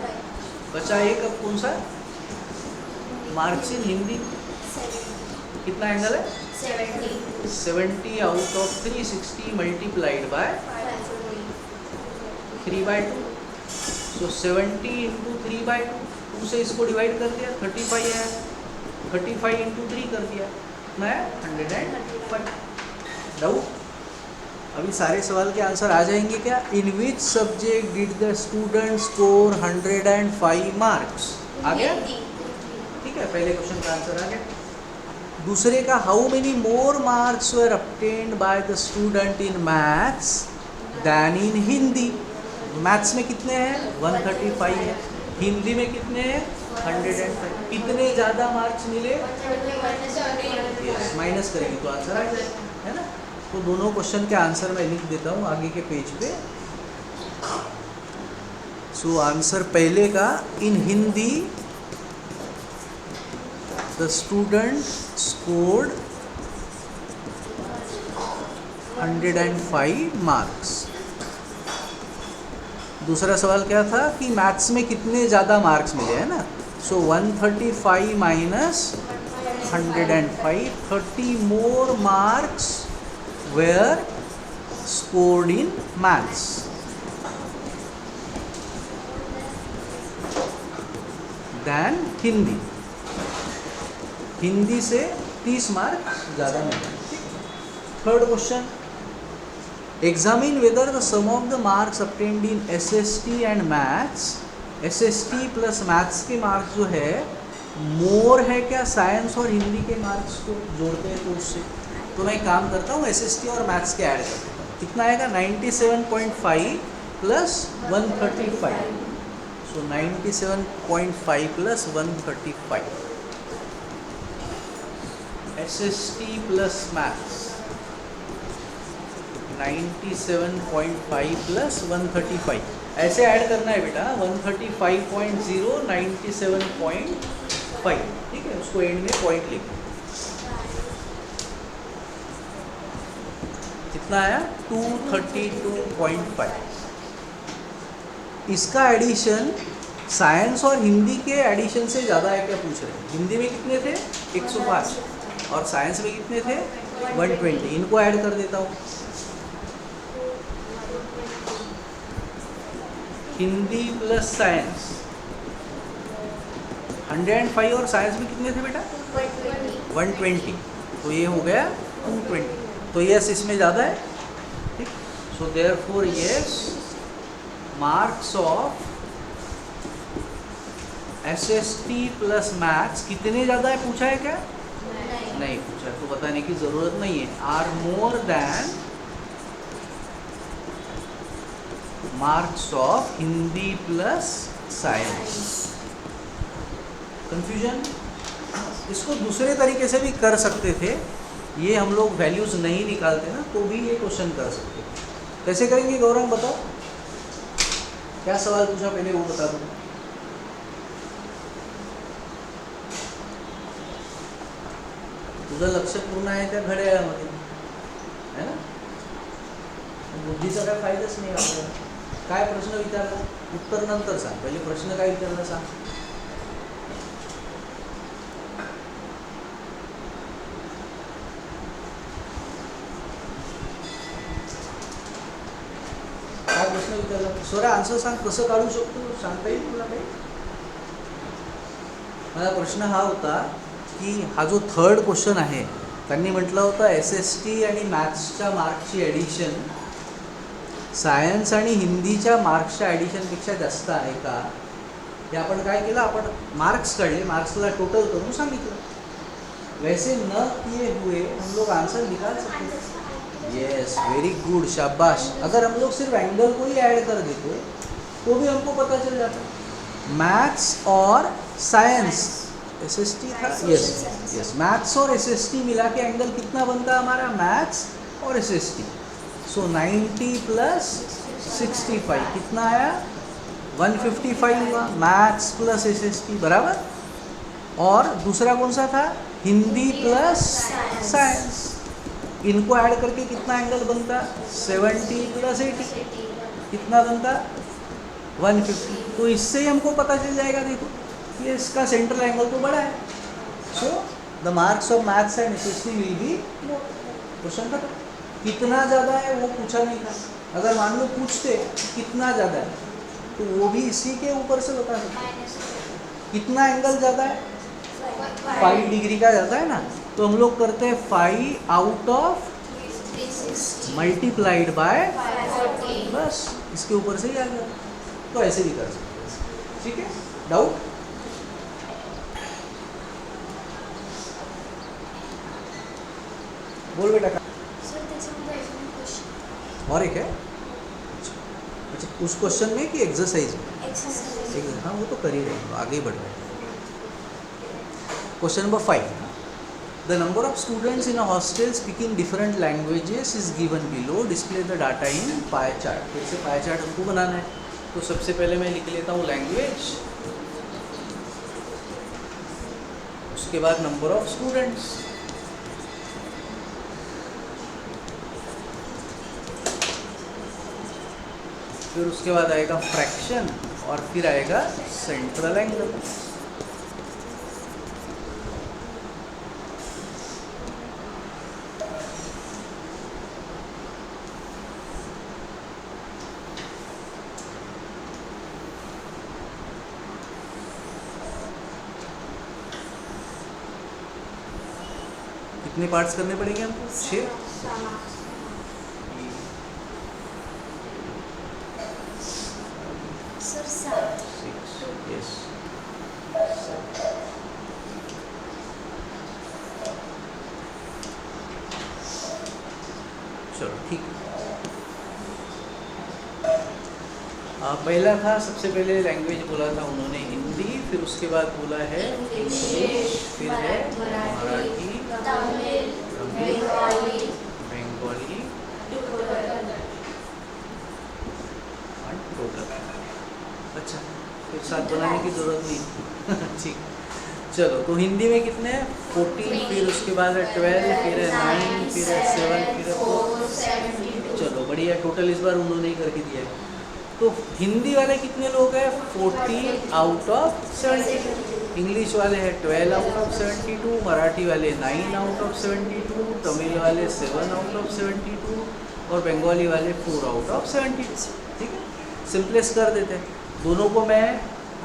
बचा एक, अब कौन सा? मार्क्स इन हिंदी कितना एंगल है? 70 out of 360 multiplied bye 3/2। So 70 into 3/2, 2 से इसको डिवाइड कर दिया, 35 है, 35 इंटू 3 कर दिया, मैं 105। डाउट? अभी सारे सवाल के आंसर आ जाएंगे क्या? In which subject did the student score 105 marks? आ गया? ठीक है, पहले क्वेश्चन का आंसर आ गया। दूसरे का, how many more marks were obtained by the student in maths than in Hindi? Maths में कितने हैं? 135 है। हिंदी में कितने हैं? 105। कितने ज़्यादा मार्क्स मिले? यस, माइनस करेंगे तो आंसर आ जाएगा, है ना। तो दोनों क्वेश्चन के आंसर मैं लिख देता हूँ आगे के पेज पे। सो आंसर पहले का, in Hindi the student scored 105 marks. दूसरा सवाल क्या था कि मैथ्स में कितने ज़्यादा मार्क्स मिले, है ना। So 135 minus 105, 30 more marks were scored in maths than Hindi. Hindi से 30 मार्क्स ज़्यादा मिले। Third question, examine whether the sum of the marks obtained in SST and maths, SST plus maths के मार्क्स जो है मोर है क्या साइंस और हिंदी के मार्क्स को जोड़ते हैं तो उससे। तो मैं एक काम करता हूँ, SST और मैथ्स के ऐड करता हूँ। कितना आएगा? 97.5 प्लस 135। सो 97.5 plus 135, SST plus maths 97.5 plus 135, ऐसे ऐड करना है बेटा। 135.0 97.5, ठीक है, उसको एंड में पॉइंट लिख। कितना आया? 232.5। इसका एडिशन साइंस और हिंदी के एडिशन से ज़्यादा है क्या पूछ रहे हैं। हिंदी में कितने थे? 105, और साइंस में कितने थे? 120। इनको ऐड कर देता हूँ। हिंदी प्लस साइंस 105, और साइंस में कितने थे बेटा? 120। तो ये हो गया 220। तो यस, इसमें ज़्यादा है, ठीक। So therefore yes, marks of SST plus maths कितने ज़्यादा है पूछा है क्या? नहीं पूछा, तो बताने की ज़रूरत नहीं है। Are more than marks of Hindi plus science. Confusion? इसको दूसरे तरीके से भी कर सकते थे, ये हम लोग वैल्यूज़ नहीं निकालते ना, तो भी ये क्वेश्चन कर सकते। कैसे करेंगे गौरव, बताओ क्या सवाल पूछा, पहले वो बता दो। तुझं लक्ष पूर्ण आहे त्या घड्याळामध्ये, है ना. बुद्धीचा काय फायदाच नाही आपल्याला. काय प्रश्न विचारला, उत्तर नंतर सांग, पहिले प्रश्न काय विचारला सांग. काय प्रश्न विचारला, सोरा आन्सर सांग, कसं काढू शकतो, सांगता येईल तुला काही. माझा प्रश्न हा होता की हा जो थर्ड क्वेश्चन आहे, त्यांनी म्हटलं होतं SST आणि मॅथ्सच्या मार्क्सची ॲडिशन सायन्स आणि हिंदीच्या मार्क्सच्या ॲडिशनपेक्षा जास्त आहे का. हे आपण काय केलं, आपण मार्क्स काढले, मार्क्सला टोटल करून सांगितलं. वैसे न किए हुए हम लोग आंसर निकाल सकते हैं। यस, वेरी गुड, शाबाश। अगर हम लोग सिर्फ एंगल को ही ऐड कर देते तो भी हमको पता चल जाता। मैथ्स और साइंस, एसएसटी था, यस यस, मैथ्स और एसएसटी मिला के एंगल कितना बनता है हमारा, मैथ्स और एसएसटी। सो 90 प्लस 65 कितना आया, 155 हुआ, मैथ्स प्लस एसएसटी बराबर। और दूसरा कौन सा था, हिंदी प्लस साइंस। इनको ऐड करके कितना एंगल बनता, 70 प्लस 80 कितना बनता, 150। तो इससे ही हमको पता चल जाएगा, देखो ये इसका सेंट्रल एंगल तो बड़ा है। So the marks of maths and SST will be more. Question खत्म। कितना ज़्यादा है वो पूछा नहीं था। अगर मान लो पूछते कितना ज़्यादा है तो वो भी इसी के ऊपर से बता सकते। कितना एंगल ज़्यादा है, 5 डिग्री का ज़्यादा है ना, तो हम लोग करते हैं 5 आउट ऑफ मल्टीप्लाइड बाय, बस इसके ऊपर से ही आ गया। तो ऐसे भी कर सकते हैं, ठीक है। डाउट, बोल बेटा। और एक है, अच्छा उस क्वेश्चन में कि एक्सरसाइज में, हाँ वो तो कर ही रहे हैं, आगे ही बढ़ रहे हैं। Question number 5, the number of students in a hostel speaking different languages is given below, display the data in pie chart. फिर से पाई चार्ट हमको बनाना है, तो सबसे पहले मैं लिख लेता हूँ लैंग्वेज, उसके बाद नंबर ऑफ स्टूडेंट्स, फिर उसके बाद आएगा फ्रैक्शन और फिर आएगा सेंट्रल एंगल। कितने पार्ट्स करने पड़ेंगे हमको, 6। चलो ठीक है। पहला था, सबसे पहले लैंग्वेज बोला था उन्होंने हिंदी, फिर उसके बाद बोला है इंग्लिश, फिर है मराठी, बंगाली, टोटल। अच्छा, फिर साथ बनाने की ज़रूरत नहीं। ठीक, चलो तो हिंदी में कितने हैं, 14, फिर उसके बाद है 12, फिर है 9, फिर है 7, फिर है 4। चलो बढ़िया, टोटल इस बार उन्होंने ही करके दिया है। तो हिंदी वाले कितने लोग हैं, 40 आउट ऑफ 70। इंग्लिश वाले हैं 12 आउट ऑफ 72, मराठी वाले 9 आउट ऑफ 72, तमिल वाले 7 आउट ऑफ 72 और बंगाली वाले 4 आउट ऑफ 72। ठीक है, सिंपलेस्ट कर देते हैं। दोनों को मैं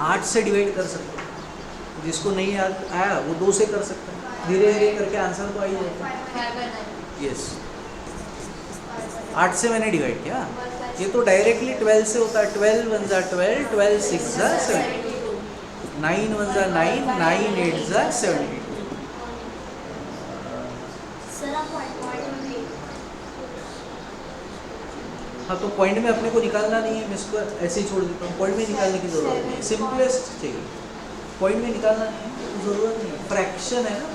8 से डिवाइड कर सकता हूँ, जिसको नहीं याद आया वो 2 से कर सकता है, धीरे धीरे करके आंसर तो आ ही जाता है। यस, 8 से मैंने डिवाइड किया, ये तो डायरेक्टली 12 से होता है। 12 1 जा 12, 12 6 जा 72, 9 1 जा 9, 9 8 जा 72। हाँ, तो पॉइंट में अपने को निकालना नहीं है, मैं इसको ऐसे ही छोड़ देता हूँ। पॉइंट में निकालने की ज़रूरत नहीं है, सिंपलेस्ट चाहिए। पॉइंट में निकालना नहीं है, ज़रूरत नहीं है। फ्रैक्शन है ना,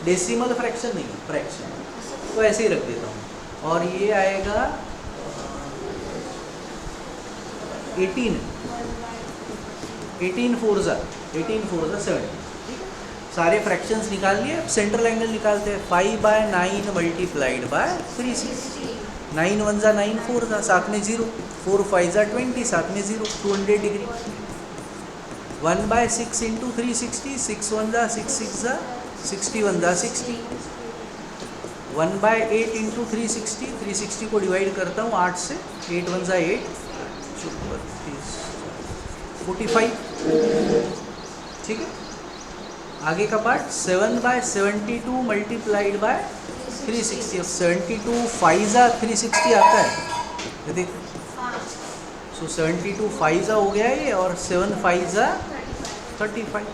डेसिमल फ्रैक्शन नहीं है, फ्रैक्शन, तो ऐसे ही रख देता हूँ। और ये आएगा 18 4 जा 70। ठीक है, सारे फ्रैक्शंस निकाल लिए। सेंट्रल एंगल निकालते हैं, 5/9 मल्टीप्लाइड बाय 360। 9 1 जा 9, 4 जा, साथ में 0, 4 5 जा 20, साथ में 0, 200 डिग्री। 1/6 इंटू 360, 6 1 जा 6 6 जा 61 जा 60। 1/8 इंटू 360, 360 को डिवाइड करता हूँ 8 से, 8 1 जा 8, 45। ठीक है, आगे का पार्ट 7/72 मल्टीप्लाइड बाय 360। अब 72 5 जा 360 आता है, ये देखो। सो 72 5 जा हो गया ये, और 7 5 जा 35।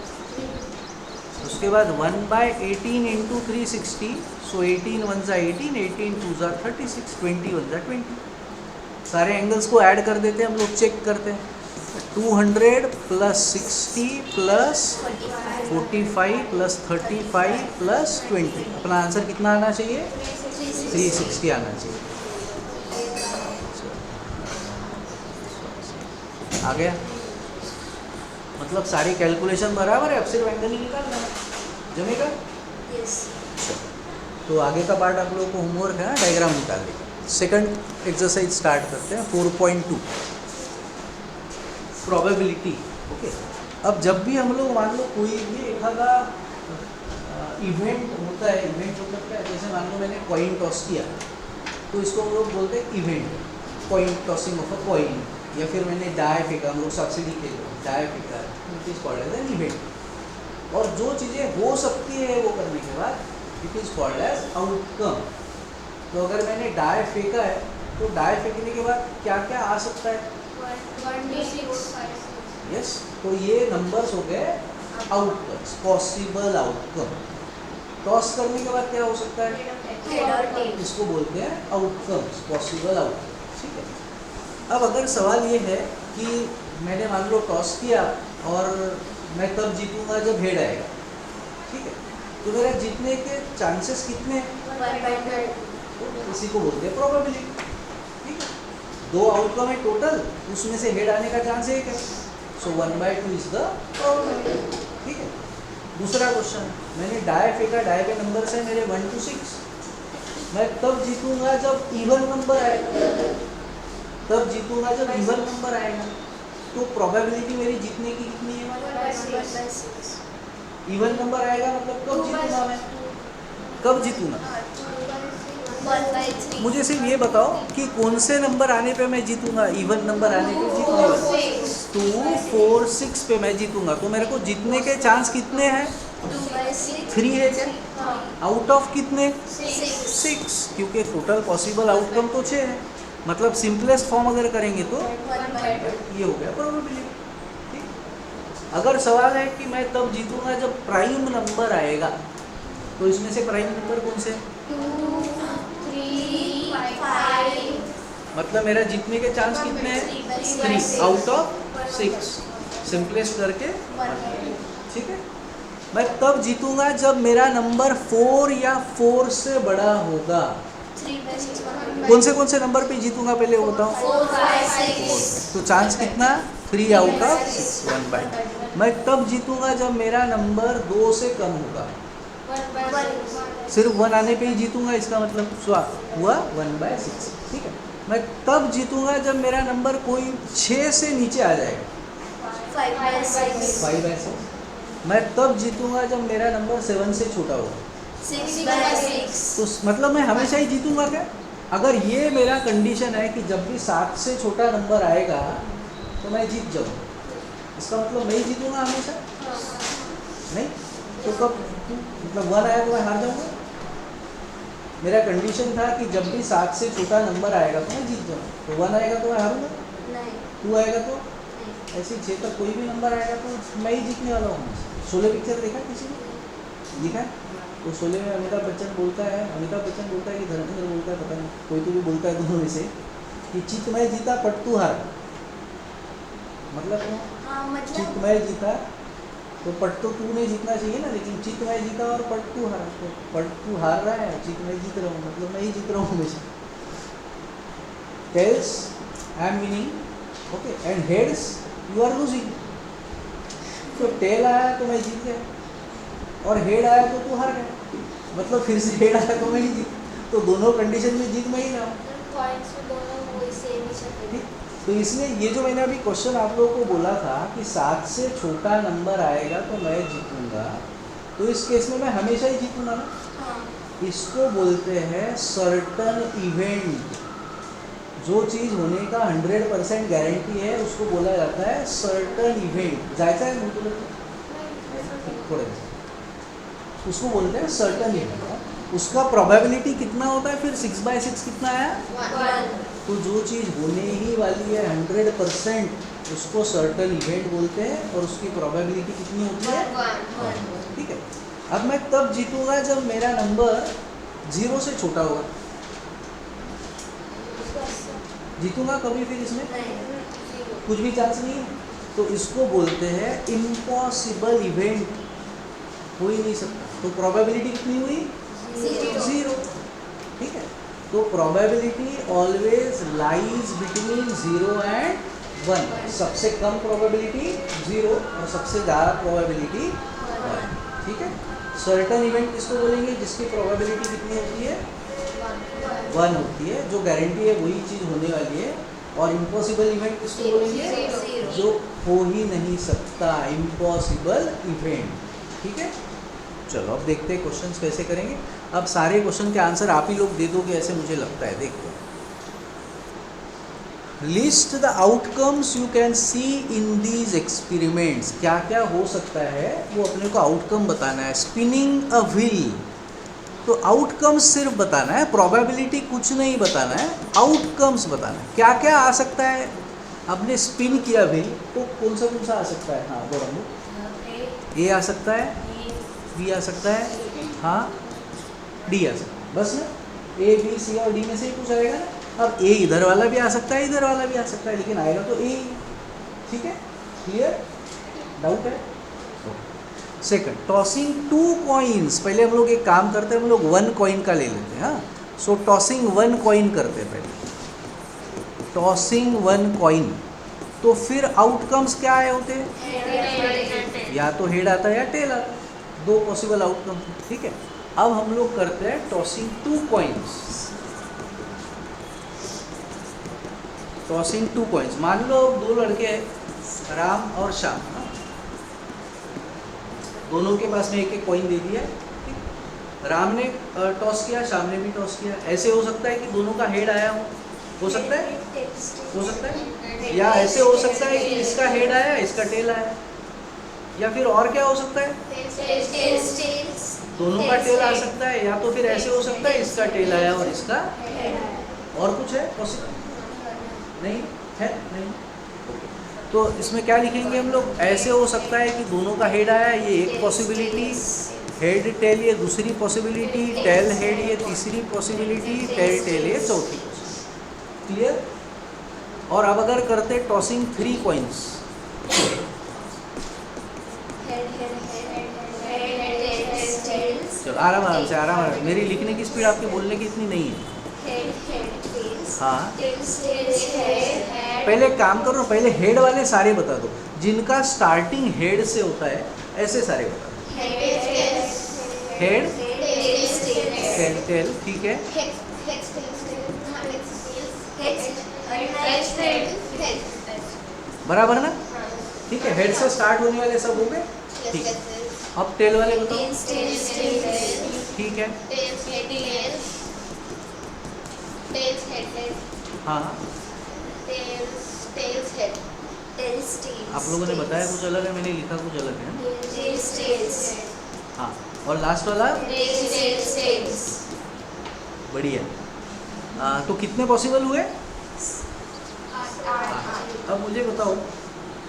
उसके बाद 1/18 इंटू 360, सो 18 1 ज़ा 18, 18 2 ज़ा 36, 20 1 ज़ा 20। सारे एंगल्स को ऐड कर देते हैं हम लोग, चेक करते हैं। 200 प्लस 60 प्लस 45 प्लस 35 प्लस 20, अपना आंसर कितना आना चाहिए? 360 आना चाहिए। आ गया? मतलब सारी कैलकुलेशन बराबर है, अब सिर्फ एंगल ही निकालना है। जमेगा? Yes. तो आगे का पार्ट आप लोगों को होमवर्क है ना, डायग्राम निकाल लीजिए। सेकंड एक्सरसाइज स्टार्ट करते हैं, 4.2 प्रोबेबिलिटी। ओके, अब जब भी हम लोग मान लो कोई भी एखादा इवेंट होता है, इवेंट मतलब क्या, जैसे मान लो मैंने कॉइन टॉस किया, तो इसको हम लोग बोलते हैं event, coin tossing of a coin. या फिर मैंने डाय फेंका, हम लोग सब्सिडी के लिए डाय फेंका, it is called as an event. और जो चीज़ें हो सकती है वो करने के बाद it is called as outcome. तो अगर मैंने डाय फेंका है, तो डाय फेंकने के बाद क्या क्या आ सकता है? 126. यस, तो ये नंबर्स हो गए आउटकम्स, पॉसिबल आउटकम। टॉस करने के बाद क्या हो सकता है? Head or tail. इसको बोलते हैं आउटकम्स, पॉसिबल आउटकम। ठीक है, अब अगर सवाल ये है कि मैंने मान लो टॉस किया और मैं तब जीतूंगा जब हेड आएगा, ठीक है, तो मेरा जीतने के चांसेस कितने हैं? 1/100. तो इसी को बोलते हैं प्रोबेबिलिटी। ठीक है, 2 आउटकम है टोटल, उसमें से हेड आने का चांस 1 है, सो 1/2 इज द प्रोबेबिलिटी। ठीक है, दूसरा क्वेश्चन, मैंने डाय फेंका, डाय के नंबर है मेरे 1 to 6, मैं तब जीतूंगा जब इवन नंबर आएगा, तब जीतूंगा जब इवन नंबर आएगा। तो प्रोबेबिलिटी मेरी जीतने की कितनी है? 1/6. इवन नंबर आएगा मतलब कब जीतूंगा मैं? कब जीतूंगा? 1/3. मुझे सिर्फ ये बताओ कि कौन से नंबर आने पे मैं जीतूंगा? इवन नंबर आने पे जीतूंगा, 2 4 6 पे मैं जीतूंगा। तो मेरे को जीतने के चांस कितने हैं? 2/6. 3 है क्या? आउट ऑफ कितने? 6. 6, क्योंकि टोटल पॉसिबल आउटकम तो 6 है। मतलब सिंपलेस्ट फॉर्म अगर करेंगे तो 1/2. ये हो गया प्रोबेबिलिटी। ठीक, अगर सवाल है कि मैं तब जीतूंगा जब प्राइम नंबर आएगा, तो इसमें से प्राइम नंबर कौन से? 2, 3, 5. मतलब मेरा जीतने के चांस कितने हैं? 3 आउट ऑफ 6, सिंपलेस्ट करके। 1/2. ठीक है, मैं तब जीतूंगा जब मेरा नंबर 4 या 4 से बड़ा होगा। 3/6. कौन से नंबर पे जीतूंगा पहले वो बताओ। 4, 5, 6. तो चांस कितना? 3 आउट ऑफ 1/2। मैं तब जीतूंगा जब मेरा नंबर 2 से कम होगा। 1/6. सिर्फ 1 आने पे ही जीतूंगा, इसका मतलब हुआ 1/6। ठीक है, मैं तब जीतूंगा जब मेरा नंबर कोई 6 से नीचे आ जाएगा, 5/6. 5/6। मैं तब जीतूंगा जब मेरा नंबर 7 से छोटा होगा। 6/6. तो मतलब मैं हमेशा ही जीतूंगा क्या? अगर ये मेरा कंडीशन है कि जब भी 7 से छोटा नंबर आएगा तो मैं जीत जाऊँ, इसका मतलब मैं ही जीतूंगा हमेशा? नहीं, तो कब मतलब 1 आया तो मैं हार जाऊंगा? मेरा कंडीशन था कि जब भी 7 से छोटा नंबर आएगा तो मैं जीत जाऊँ, तो 1 आएगा तो मैं हारूंगा, नहीं. 2 आएगा तो ऐसे 6 तक कोई भी नंबर आएगा तो मैं ही जीतने वाला हूँ। शोले पिक्चर देखा किसी ने? देखा? तो शोले में अमिताभ बच्चन बोलता है कि धर्मेंद्र बोलता है, पता नहीं कोई तो भी बोलता है दोनों में से, कि चित मैं जीता पट तू हार। मतलब चित मैं जीता तो पट तो तू नहीं जीतना चाहिए ना, लेकिन चित मैं जीता और पट तू हारा, तो पट तू हार रहा है, चित मैं जीत रहा हूँ, मतलब मैं ही जीत रहा हूँ हमेशा। Tails I am winning, okay, and heads you are losing. तो टेल आया तो मैं जीत गया और हेड आया तो तू हार गया, मतलब फिर से हेड आया तो मैं ही जीत, तो दोनों कंडीशन में जीत मैं ही रहा हूँ। पॉइंट्स में दोनों वही सेम ही चलते हैं. ठीक, तो इसलिए ये जो मैंने अभी क्वेश्चन आप लोगों को बोला था कि 7 से छोटा नंबर आएगा तो मैं जीतूंगा, तो इस केस में मैं हमेशा ही जीतूंगा ना। हाँ. इसको बोलते हैं सर्टन इवेंट। जो चीज़ होने का 100% गारंटी है उसको बोला जाता है सर्टन इवेंट। जायचं है मुझे थोड़े, उसको बोलते हैं सर्टन इवेंट। उसका प्रोबेबिलिटी कितना होता है फिर? 6/6 कितना आया? 1. तो जो चीज़ होने ही वाली है 100% उसको सर्टन इवेंट बोलते हैं, और उसकी प्रोबेबिलिटी कितनी होती है? 1. ठीक है। अब मैं तब जीतूंगा जब मेरा नंबर 0 से छोटा होगा। जीतूंगा कभी फिर इसमें कुछ भी चांस नहीं है। तो इसको बोलते हैं इम्पॉसिबल इवेंट, हो ही नहीं सकता। तो प्रोबेबिलिटी कितनी हुई? 0। ठीक है, तो probability always lies between 0 and 1। सबसे कम प्रोबेबिलिटी 0 और सबसे ज़्यादा प्रोबेबिलिटी 1। ठीक है, सर्टन इवेंट किसको बोलेंगे? जिसकी प्रोबेबिलिटी कितनी होती है? 1 होती है, जो गारंटी है वही चीज़ होने वाली है। और इम्पॉसिबल इवेंट किसको बोलेंगे? जो हो ही नहीं सकता, इम्पॉसिबल इवेंट। ठीक है, चलो अब देखते हैं क्वेश्चंस कैसे करेंगे। अब सारे क्वेश्चन के आंसर आप ही लोग दे दोगे ऐसे मुझे लगता है। देखो, list the outcomes you can see in these experiments. क्या क्या हो सकता है वो अपने को आउटकम बताना है। स्पिनिंग अ व्हील, तो आउटकम्स सिर्फ बताना है, प्रोबेबिलिटी कुछ नहीं बताना है, आउटकम्स बताना है। क्या क्या आ सकता है? आपने स्पिन किया व्हील तो कौन सा आ सकता है? हाँ गौरव, ए आ सकता है, बी आ सकता है, हाँ डी आ सकता है, बस ना। ए बी सी और डी में से ही कुछ आएगा ना। अब ए इधर वाला भी आ सकता है, इधर वाला भी आ सकता है, लेकिन आएगा तो ए। ठीक है, क्लियर? डाउट है? Second, tossing 2 coins. पहले हम लोग एक काम करते हैं, हम लोग 1 कॉइन का ले लेते हैं। हाँ, सो टॉसिंग 1 कॉइन करते हैं पहले। टॉसिंग 1 कॉइन, तो फिर आउटकम्स क्या आए होते हैं? या तो हेड आता है या टेल आता है, 2 पॉसिबल आउटकम। ठीक है, अब हम लोग करते हैं टॉसिंग 2 कॉइन्स। टॉसिंग 2 कॉइन्स, मान लो 2 लड़के हैं, राम और श्याम। दोनों के पास में एक एक कॉइन दे दिया। राम ने टॉस किया, श्याम ने भी टॉस किया। ऐसे हो सकता है कि दोनों का हेड आया हो सकता है, हो सकता है। या ऐसे हो सकता है कि इसका हेड आया, इसका टेल आया। या फिर और क्या हो सकता है? दोनों का टेल आ सकता है। या तो फिर ऐसे हो सकता है इसका टेल आया और इसका, और कुछ है पॉसिबल? नहीं है, नहीं। तो इसमें क्या लिखेंगे हम लोग? ऐसे हो सकता है कि दोनों का हेड आया, ये एक पॉसिबिलिटी, हेड टेल ये दूसरी पॉसिबिलिटी, टेल हेड ये तीसरी पॉसिबिलिटी, टेल टेल ये चौथी पॉसिबिलिटी। क्लियर? और अब अगर करते टॉसिंग 3 कॉइन्स, चलो आराम आराम से, आराम आराम। मेरी लिखने की स्पीड आपके बोलने की इतनी नहीं है। हाँ, पहले काम करो, पहले हेड वाले सारे बता दो। जिनका स्टार्टिंग हेड से होता है ऐसे सारे बता दो। हेड, टेल, टेल, ठीक है। बराबर ना? ठीक है, हेड से स्टार्ट होने वाले सब हो गए। ठीक है, अब टेल वाले बताओ। ठीक है, हाँ आप लोगों ने बताया कुछ अलग है, मैंने लिखा कुछ अलग है। हाँ, और लास्ट वाला बढ़िया। तो कितने पॉसिबल हुए? 8। अब मुझे बताओ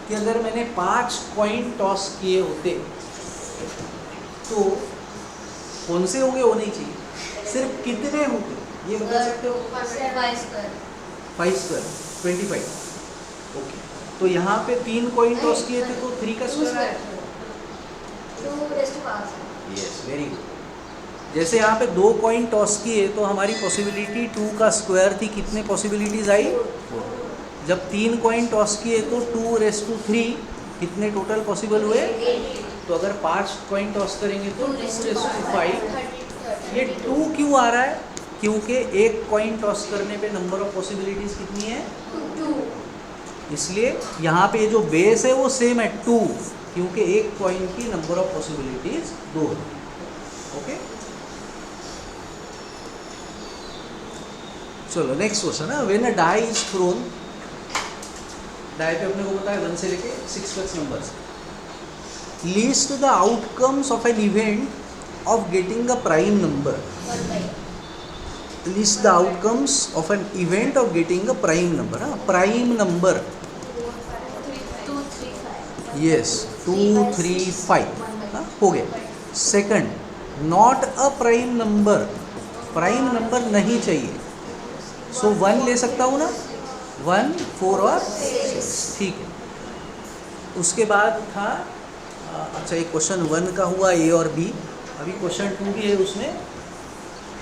कि अगर मैंने 5 कॉइन टॉस किए होते तो कौन से होंगे? वो नहीं चाहिए, सिर्फ कितने होते ये बता सकते हो? 5 स्क्वायर 25। ओके, तो यहाँ पे 3 कॉइन टॉस किए थे तो 3 का स्क्वायर आया। Yes, very good. जैसे यहाँ पे 2 कॉइन टॉस किए तो हमारी पॉसिबिलिटी 2 का स्क्वायर थी। कितने पॉसिबिलिटीज आई? 4। जब 3 कॉइन टॉस किए तो 2⁻3, कितने टोटल पॉसिबल हुए? तो अगर 5 कॉइन टॉस करेंगे तो 2⁵। ये 2 क्यों आ रहा है? क्योंकि एक कॉइन टॉस करने पे नंबर ऑफ पॉसिबिलिटीज कितनी है? 2। इसलिए यहाँ पे जो बेस है वो सेम है 2, क्योंकि एक कॉइन की नंबर ऑफ पॉसिबिलिटीज 2 है। ओके, चलो नेक्स्ट क्वेश्चन है। When a die is thrown, die पे अपने को पता है 1 से लेके 6 तक numbers. List the outcomes of an event of getting a prime number. List the outcomes of an event of getting a prime number. हाँ, प्राइम नंबर, 2, 3, 5। यस 2, 3, 5। हाँ, हो गया। Second, not a prime number, prime number नहीं चाहिए, सो 1 ले सकता हूँ ना, 1, 4 और 6, ठीक है। उसके बाद था अच्छा एक क्वेश्चन 1 का हुआ ए और बी, अभी क्वेश्चन 2 भी है उसमें,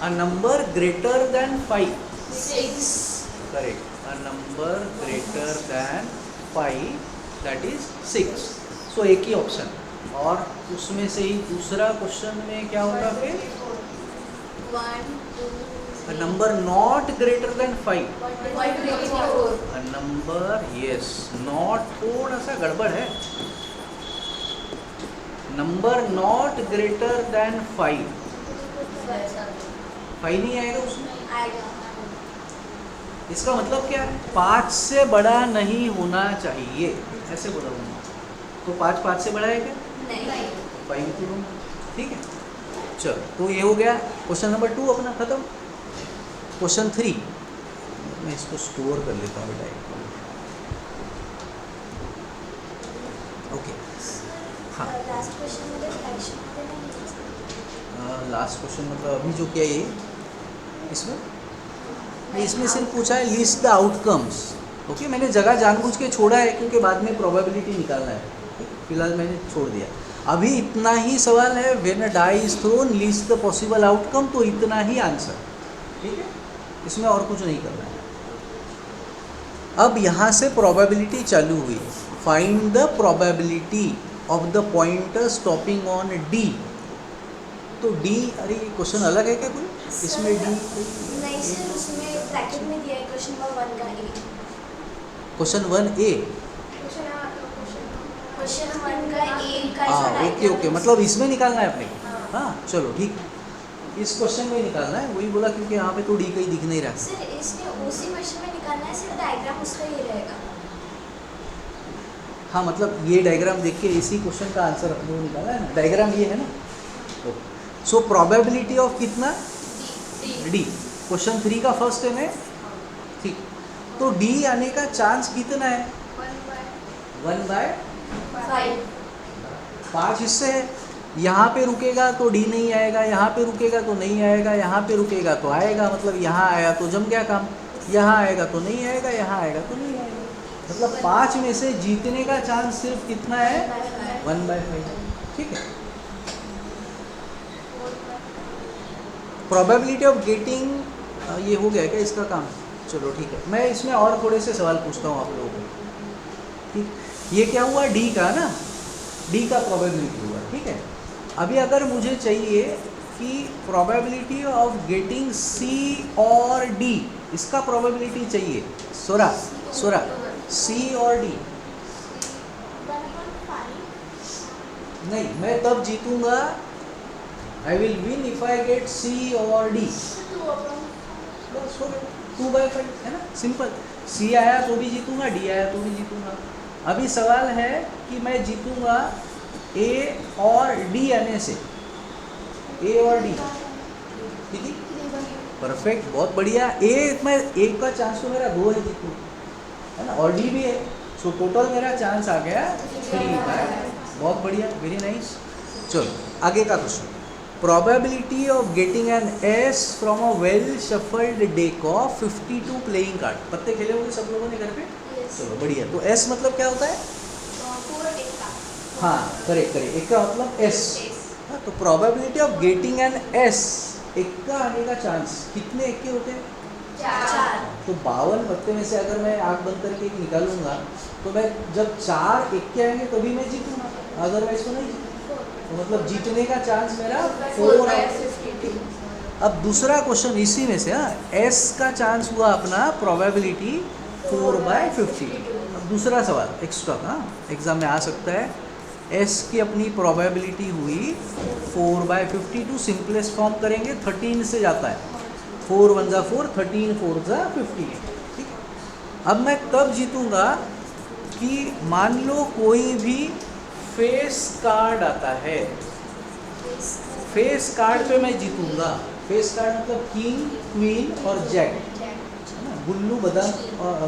a number greater than 5, 6. Correct, a number greater than 5 that is 6, सो एक ही ऑप्शन, और उसमें से ही दूसरा क्वेश्चन में क्या होगा फिर, 1, 2, a number not greater than 5, 124. A number, yes, not थोड़ा सा गड़बड़ है, नंबर नॉट ग्रेटर देन 5, 5 नहीं आएगा उसमें, आएगा. इसका मतलब क्या है, 5 से बड़ा नहीं होना चाहिए, ऐसे बोलूँगा, तो 5 से बड़ा है क्या, नहीं. 5 तो लूँगा, ठीक है। चलो, तो ये हो गया क्वेश्चन नंबर 2 अपना खत्म। क्वेश्चन 3, मैं इसको स्टोर कर लेता हूँ बेटा, ओके, हाँ, लास्ट क्वेश्चन मध्ये फ्रॅक्शन मध्ये नाही. लास्ट क्वेश्चन मतलब अभी जो क्या ये इसमें, इसमें सिर्फ पूछा है लिस्ट द आउटकम्स, ओके, मैंने जगह जानबूझ के छोड़ा है क्योंकि बाद में प्रोबेबिलिटी निकालना है, फिलहाल मैंने छोड़ दिया, अभी इतना ही सवाल है, when a die is thrown list the possible outcome, तो इतना ही आंसर, ठीक है, इसमें और कुछ नहीं करना है। अब यहाँ से प्रोबेबिलिटी चालू हुई, find the probability of the pointer stopping on D, तो डी, अरे ये क्वेश्चन अलग है क्या कोई, इसमें डी नहीं सर, उसमें ब्रैकेट में दिया है क्वेश्चन नंबर 1 का ए. क्वेश्चन 1A, क्वेश्चन नंबर 1 का ए का हाँ, ओके ओके, मतलब इसमें निकालना है अपने को, हाँ चलो ठीक, इस क्वेश्चन में निकालना है, वही बोला क्योंकि यहाँ पे तो डी कहीं दिख नहीं रहा। सर इसमें उसी क्वेश्चन में निकालना है, सिर्फ डायग्राम उसका ही रहेगा. हाँ मतलब ये डायग्राम देख के इसी क्वेश्चन का आंसर अपने को निकाला है ना, डायग्राम ये है ना, ओके, सो प्रोबेबिलिटी ऑफ कितना, डी, क्वेश्चन 3 का फर्स्ट है में, ठीक, तो डी आने का चांस कितना है, 1/5, 5 हिस्से है, यहाँ पे रुकेगा तो डी नहीं आएगा, यहाँ पे रुकेगा तो नहीं आएगा, यहाँ पे रुकेगा तो आएगा, मतलब यहाँ आया तो जम गया काम, यहाँ आएगा तो नहीं आएगा, यहाँ आएगा तो नहीं आएगा, मतलब 5 में से जीतने का चांस सिर्फ कितना है, 1/5, ठीक है। प्रोबेबिलिटी ऑफ गेटिंग ये हो गया क्या इसका काम, चलो ठीक है, मैं इसमें और थोड़े से सवाल पूछता हूँ आप लोगों को, ठीक, ये क्या हुआ, डी का ना, डी का प्रोबेबिलिटी हुआ, ठीक है। अभी अगर मुझे चाहिए कि प्रोबेबिलिटी ऑफ गेटिंग सी और डी, इसका प्रोबेबिलिटी चाहिए, सोरा सी और डी, नहीं मैं तब जीतूंगा, I will win if I get C और डी, बस हो गया, 2/5 है ना, सिंपल, सी आया तो भी जीतूंगा, डी आया तो भी जीतूंगा। अभी सवाल है कि मैं जीतूंगा ए और डी आने से, ए और डी, ठीक है, परफेक्ट, बहुत बढ़िया, ए में एक का चांस तो मेरा 2 है जीतने, है ना, और डी भी है, सो टोटल मेरा चांस आ गया 3/5, बहुत बढ़िया, वेरी नाइस। चलो आगे का question, probability of getting an S from a well shuffled deck of 52 playing card, पत्ते खेले होंगे सब लोगों ने घर पे, चलो बढ़िया, तो एस मतलब क्या होता है, हाँ करेक्ट, एक का मतलब एस, हाँ, तो probability of getting an S, एक का आने का चांस, कितने एक के होते हैं, 4. तो 52 पत्ते में से अगर मैं आँख बंद करके एक निकालूंगा, तो मैं जब 4 एक के आएंगे तभी मैं जीतूंगा, अदरवाइज तो नहीं जीतूंगा, तो मतलब जीतने का चांस मेरा 4 है। अब दूसरा क्वेश्चन इसी में से, हाँ, एस का चांस हुआ अपना प्रोबेबिलिटी 4/50, अब दूसरा सवाल एक्स्ट्रा, हाँ एग्जाम में आ सकता है, एस की अपनी प्रोबेबिलिटी हुई 4/52, सिंपलेस्ट फॉर्म करेंगे 13 से जाता है, 4 1 जा 4, 13 4 जा 15, ठीक है। अब मैं तब जीतूंगा कि मान लो कोई भी फेस कार्ड आता है, फेस कार्ड पे मैं जीतूंगा, फेस कार्ड मतलब किंग, क्वीन और जैक, है ना, गुल्लू बादाम,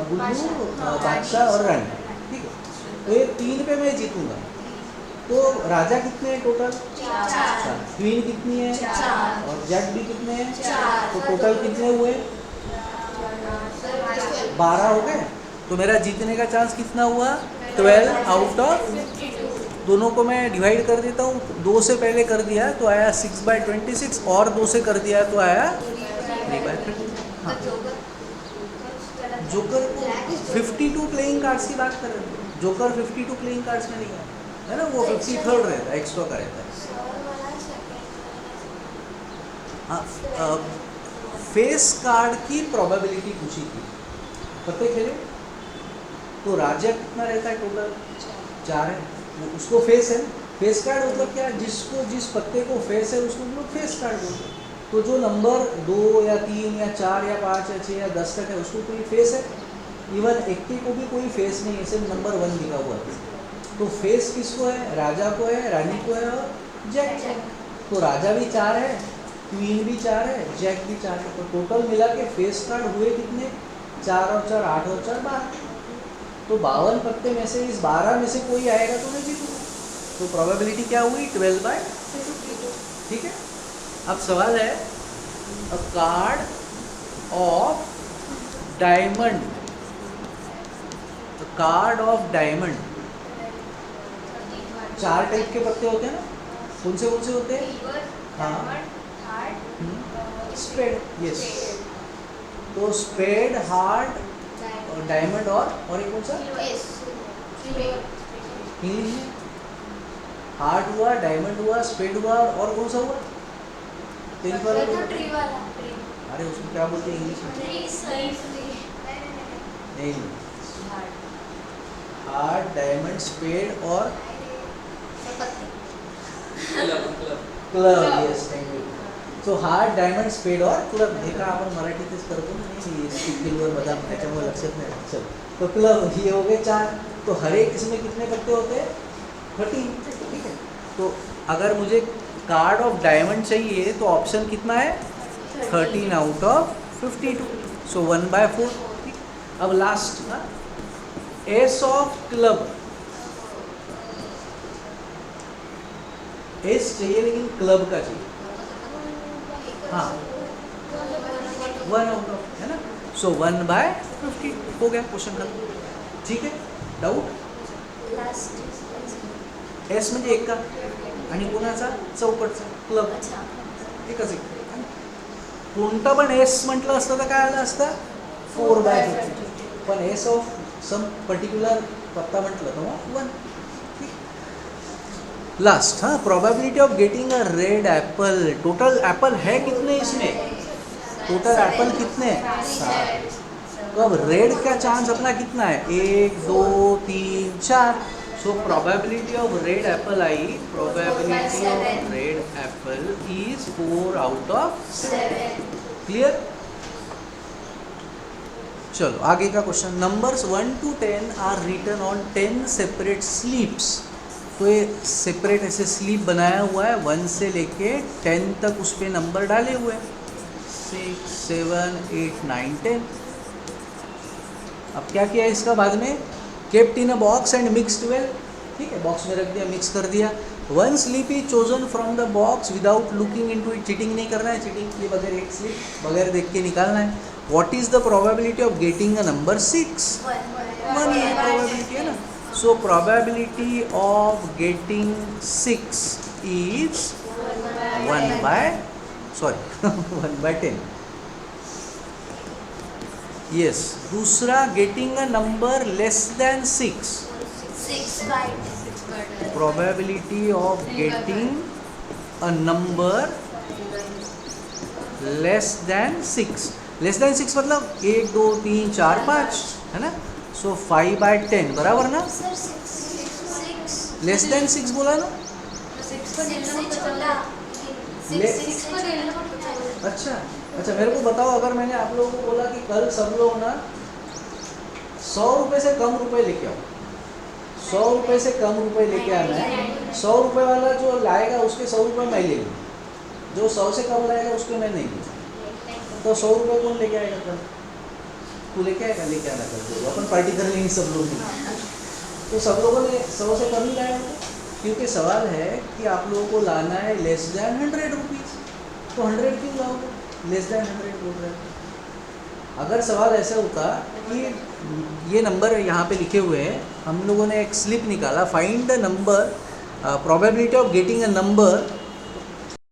गुल्लू बादशाह और रानी, ठीक है, तो ये 3 पे मैं जीतूंगा, तो राजा कितने हैं टोटल? चार। क्वीन कितनी है? चार। और जैक भी कितने हैं? चार। तो टोटल कितने हुए? 12 हो गए। तो मेरा जीतने का चांस कितना हुआ? 12 आउट ऑफ, दोनों को मैं डिवाइड कर देता हूँ, 2 से पहले कर दिया तो आया 6/26 और 2 से कर दिया तो आया 3/30। हाँ, जोकर को 52 प्लेइंग कार्ड्स की बात कर रहे हैं, जोकर 52 प्लेइंग कार्ड्स में नहीं है ना, वो 53rd रहता है, एक्स्ट्रा का रहता है। हाँ, फेस कार्ड की प्रोबेबिलिटी पूछी थी, पत्ते खेले तो राजा कितना रहता है टोटल? 4 है, वो उसको फेस है। फेस कार्ड मतलब क्या? जिसको जिस पत्ते को फेस है उसको हम लोग फेस कार्ड बोलते हैं। तो जो नंबर 2 या 3 या 4 या 5 या 6 या 10 तक है उसको कोई फेस है। इवन 81 को भी कोई फेस नहीं है, सिर्फ नंबर 1 लिखा हुआ है। तो फेस किसको है? राजा को है, रानी को है और जैक को। तो राजा भी 4 है, क्वीन भी 4 है, जैक भी 4 है। तो टोटल मिला के फेस कार्ड हुए कितने? 4 और 4 8 और 4 12। तो 52 पत्ते में से इस 12 में से कोई आएगा तो मैं जीतूंगा। तो प्रोबेबिलिटी क्या हुई? 12/52। ठीक है। अब सवाल है, अ card of diamond, card of diamond, 4 type के पत्ते होते हैं ना, कौन से होते हैं? हाँ, स्पेड, यस। तो स्पेड, हार्ट और डायमंड और एक कौन सा? इंग्लिश में हार्ट हुआ, डायमंड हुआ, स्पेड हुआ और कौन सा हुआ? तेज वाला? अरे उसको क्या बोलते हैं इंग्लिश में? नहीं, हार्ट, डायमंड, स्पेड और club, yes, thank you. So heart, diamond, spade और क्लब, हे का आपण मराठीतच करतो ना, नाही स्टिक सिल्वर बदाम, त्याच्यामुळे लक्षात नाही राहत। चल, तो क्लब ये हो गए 4। तो हर एक इसमें कितने पत्ते होते हैं? 13, ठीक है। तो अगर मुझे कार्ड ऑफ डायमंड चाहिए तो ऑप्शन कितना है? 13 आउट ऑफ 52, सो 1/4। ठीक। अब last, S of club, S चाहिए लेकिन क्लब का चाहिए। हाँ, 1 आउट ऑफ, है ना, सो 1/50 हो गया क्वेश्चन खत्म। ठीक है, डाउट? एस म्हणजे एक का आणि कोणाचा? चौकटचा, क्लब, एकच एक। कोणता पण एस म्हटलं असतं तर काय आलं असतं? 4/50, पण एस ऑफ सम पर्टिक्युलर पत्ता म्हटलं तर मग 1। लास्ट, हाँ, probability of getting a red Apple. Total Apple है कितने इसमें? टोटल एप्पल कितने? 7। तो अब रेड का चांस अपना कितना है? 1 2 3 4। So probability of red apple आई, probability of red apple is 4 out of 7। Clear? चलो आगे का question. Numbers 1 to 10 are written on 10 separate slips. तो ये सेपरेट ऐसे स्लीप बनाया हुआ है, 1 से लेके 10 तक उस पर नंबर डाले हुए, 6 7 8 9 10। अब क्या किया इसका बाद में? Kept in a box and mixed well. ठीक है, बॉक्स में रख दिया, मिक्स कर दिया। 1 sleep is chosen from the box without looking into it. Cheating नहीं करना है, चीटिंग के बगैर एक स्लीप बगैर देख के निकालना है। What is the probability of getting a number 6? 1 ही प्रोबेबिलिटी है ना। So probability of getting 6 is 1/10। Yes. दूसरा, getting a number less than 6, probability of getting a number less than 6। Less than 6 मतलब 1 2 3 4 5, है ना। सो 5/10 बराबर ना? लेस देन 6 बोला ना? अच्छा, मेरे को बताओ, अगर मैंने आप लोगों को बोला कि कल सब लोग ना 100 रुपये से कम रुपए लेके आओ, 100 रुपये से कम रुपए लेके आना है। 100 रुपये वाला जो लाएगा उसके 100 रुपये मैं ले लूँ, जो 100 से कम लाएगा उसके मैं नहीं लूँ। तो 100 रुपये कौन लेके आएगा कल? तू लेके आएगा? लेके आना कल, अपन पार्टी कर लेंगे सब लोग। तो सब लोगों ने 100 से कम ही लाया, क्योंकि सवाल है कि आप लोगों को लाना है लेस दैन 100 रुपीज़, तो 100 क्यों लाओगे, लेस दैन 100 बोल रहे हैं। अगर सवाल ऐसा होता कि ये नंबर यहाँ पे लिखे हुए हैं, हम लोगों ने एक स्लिप निकाला, find the number, probability of getting a number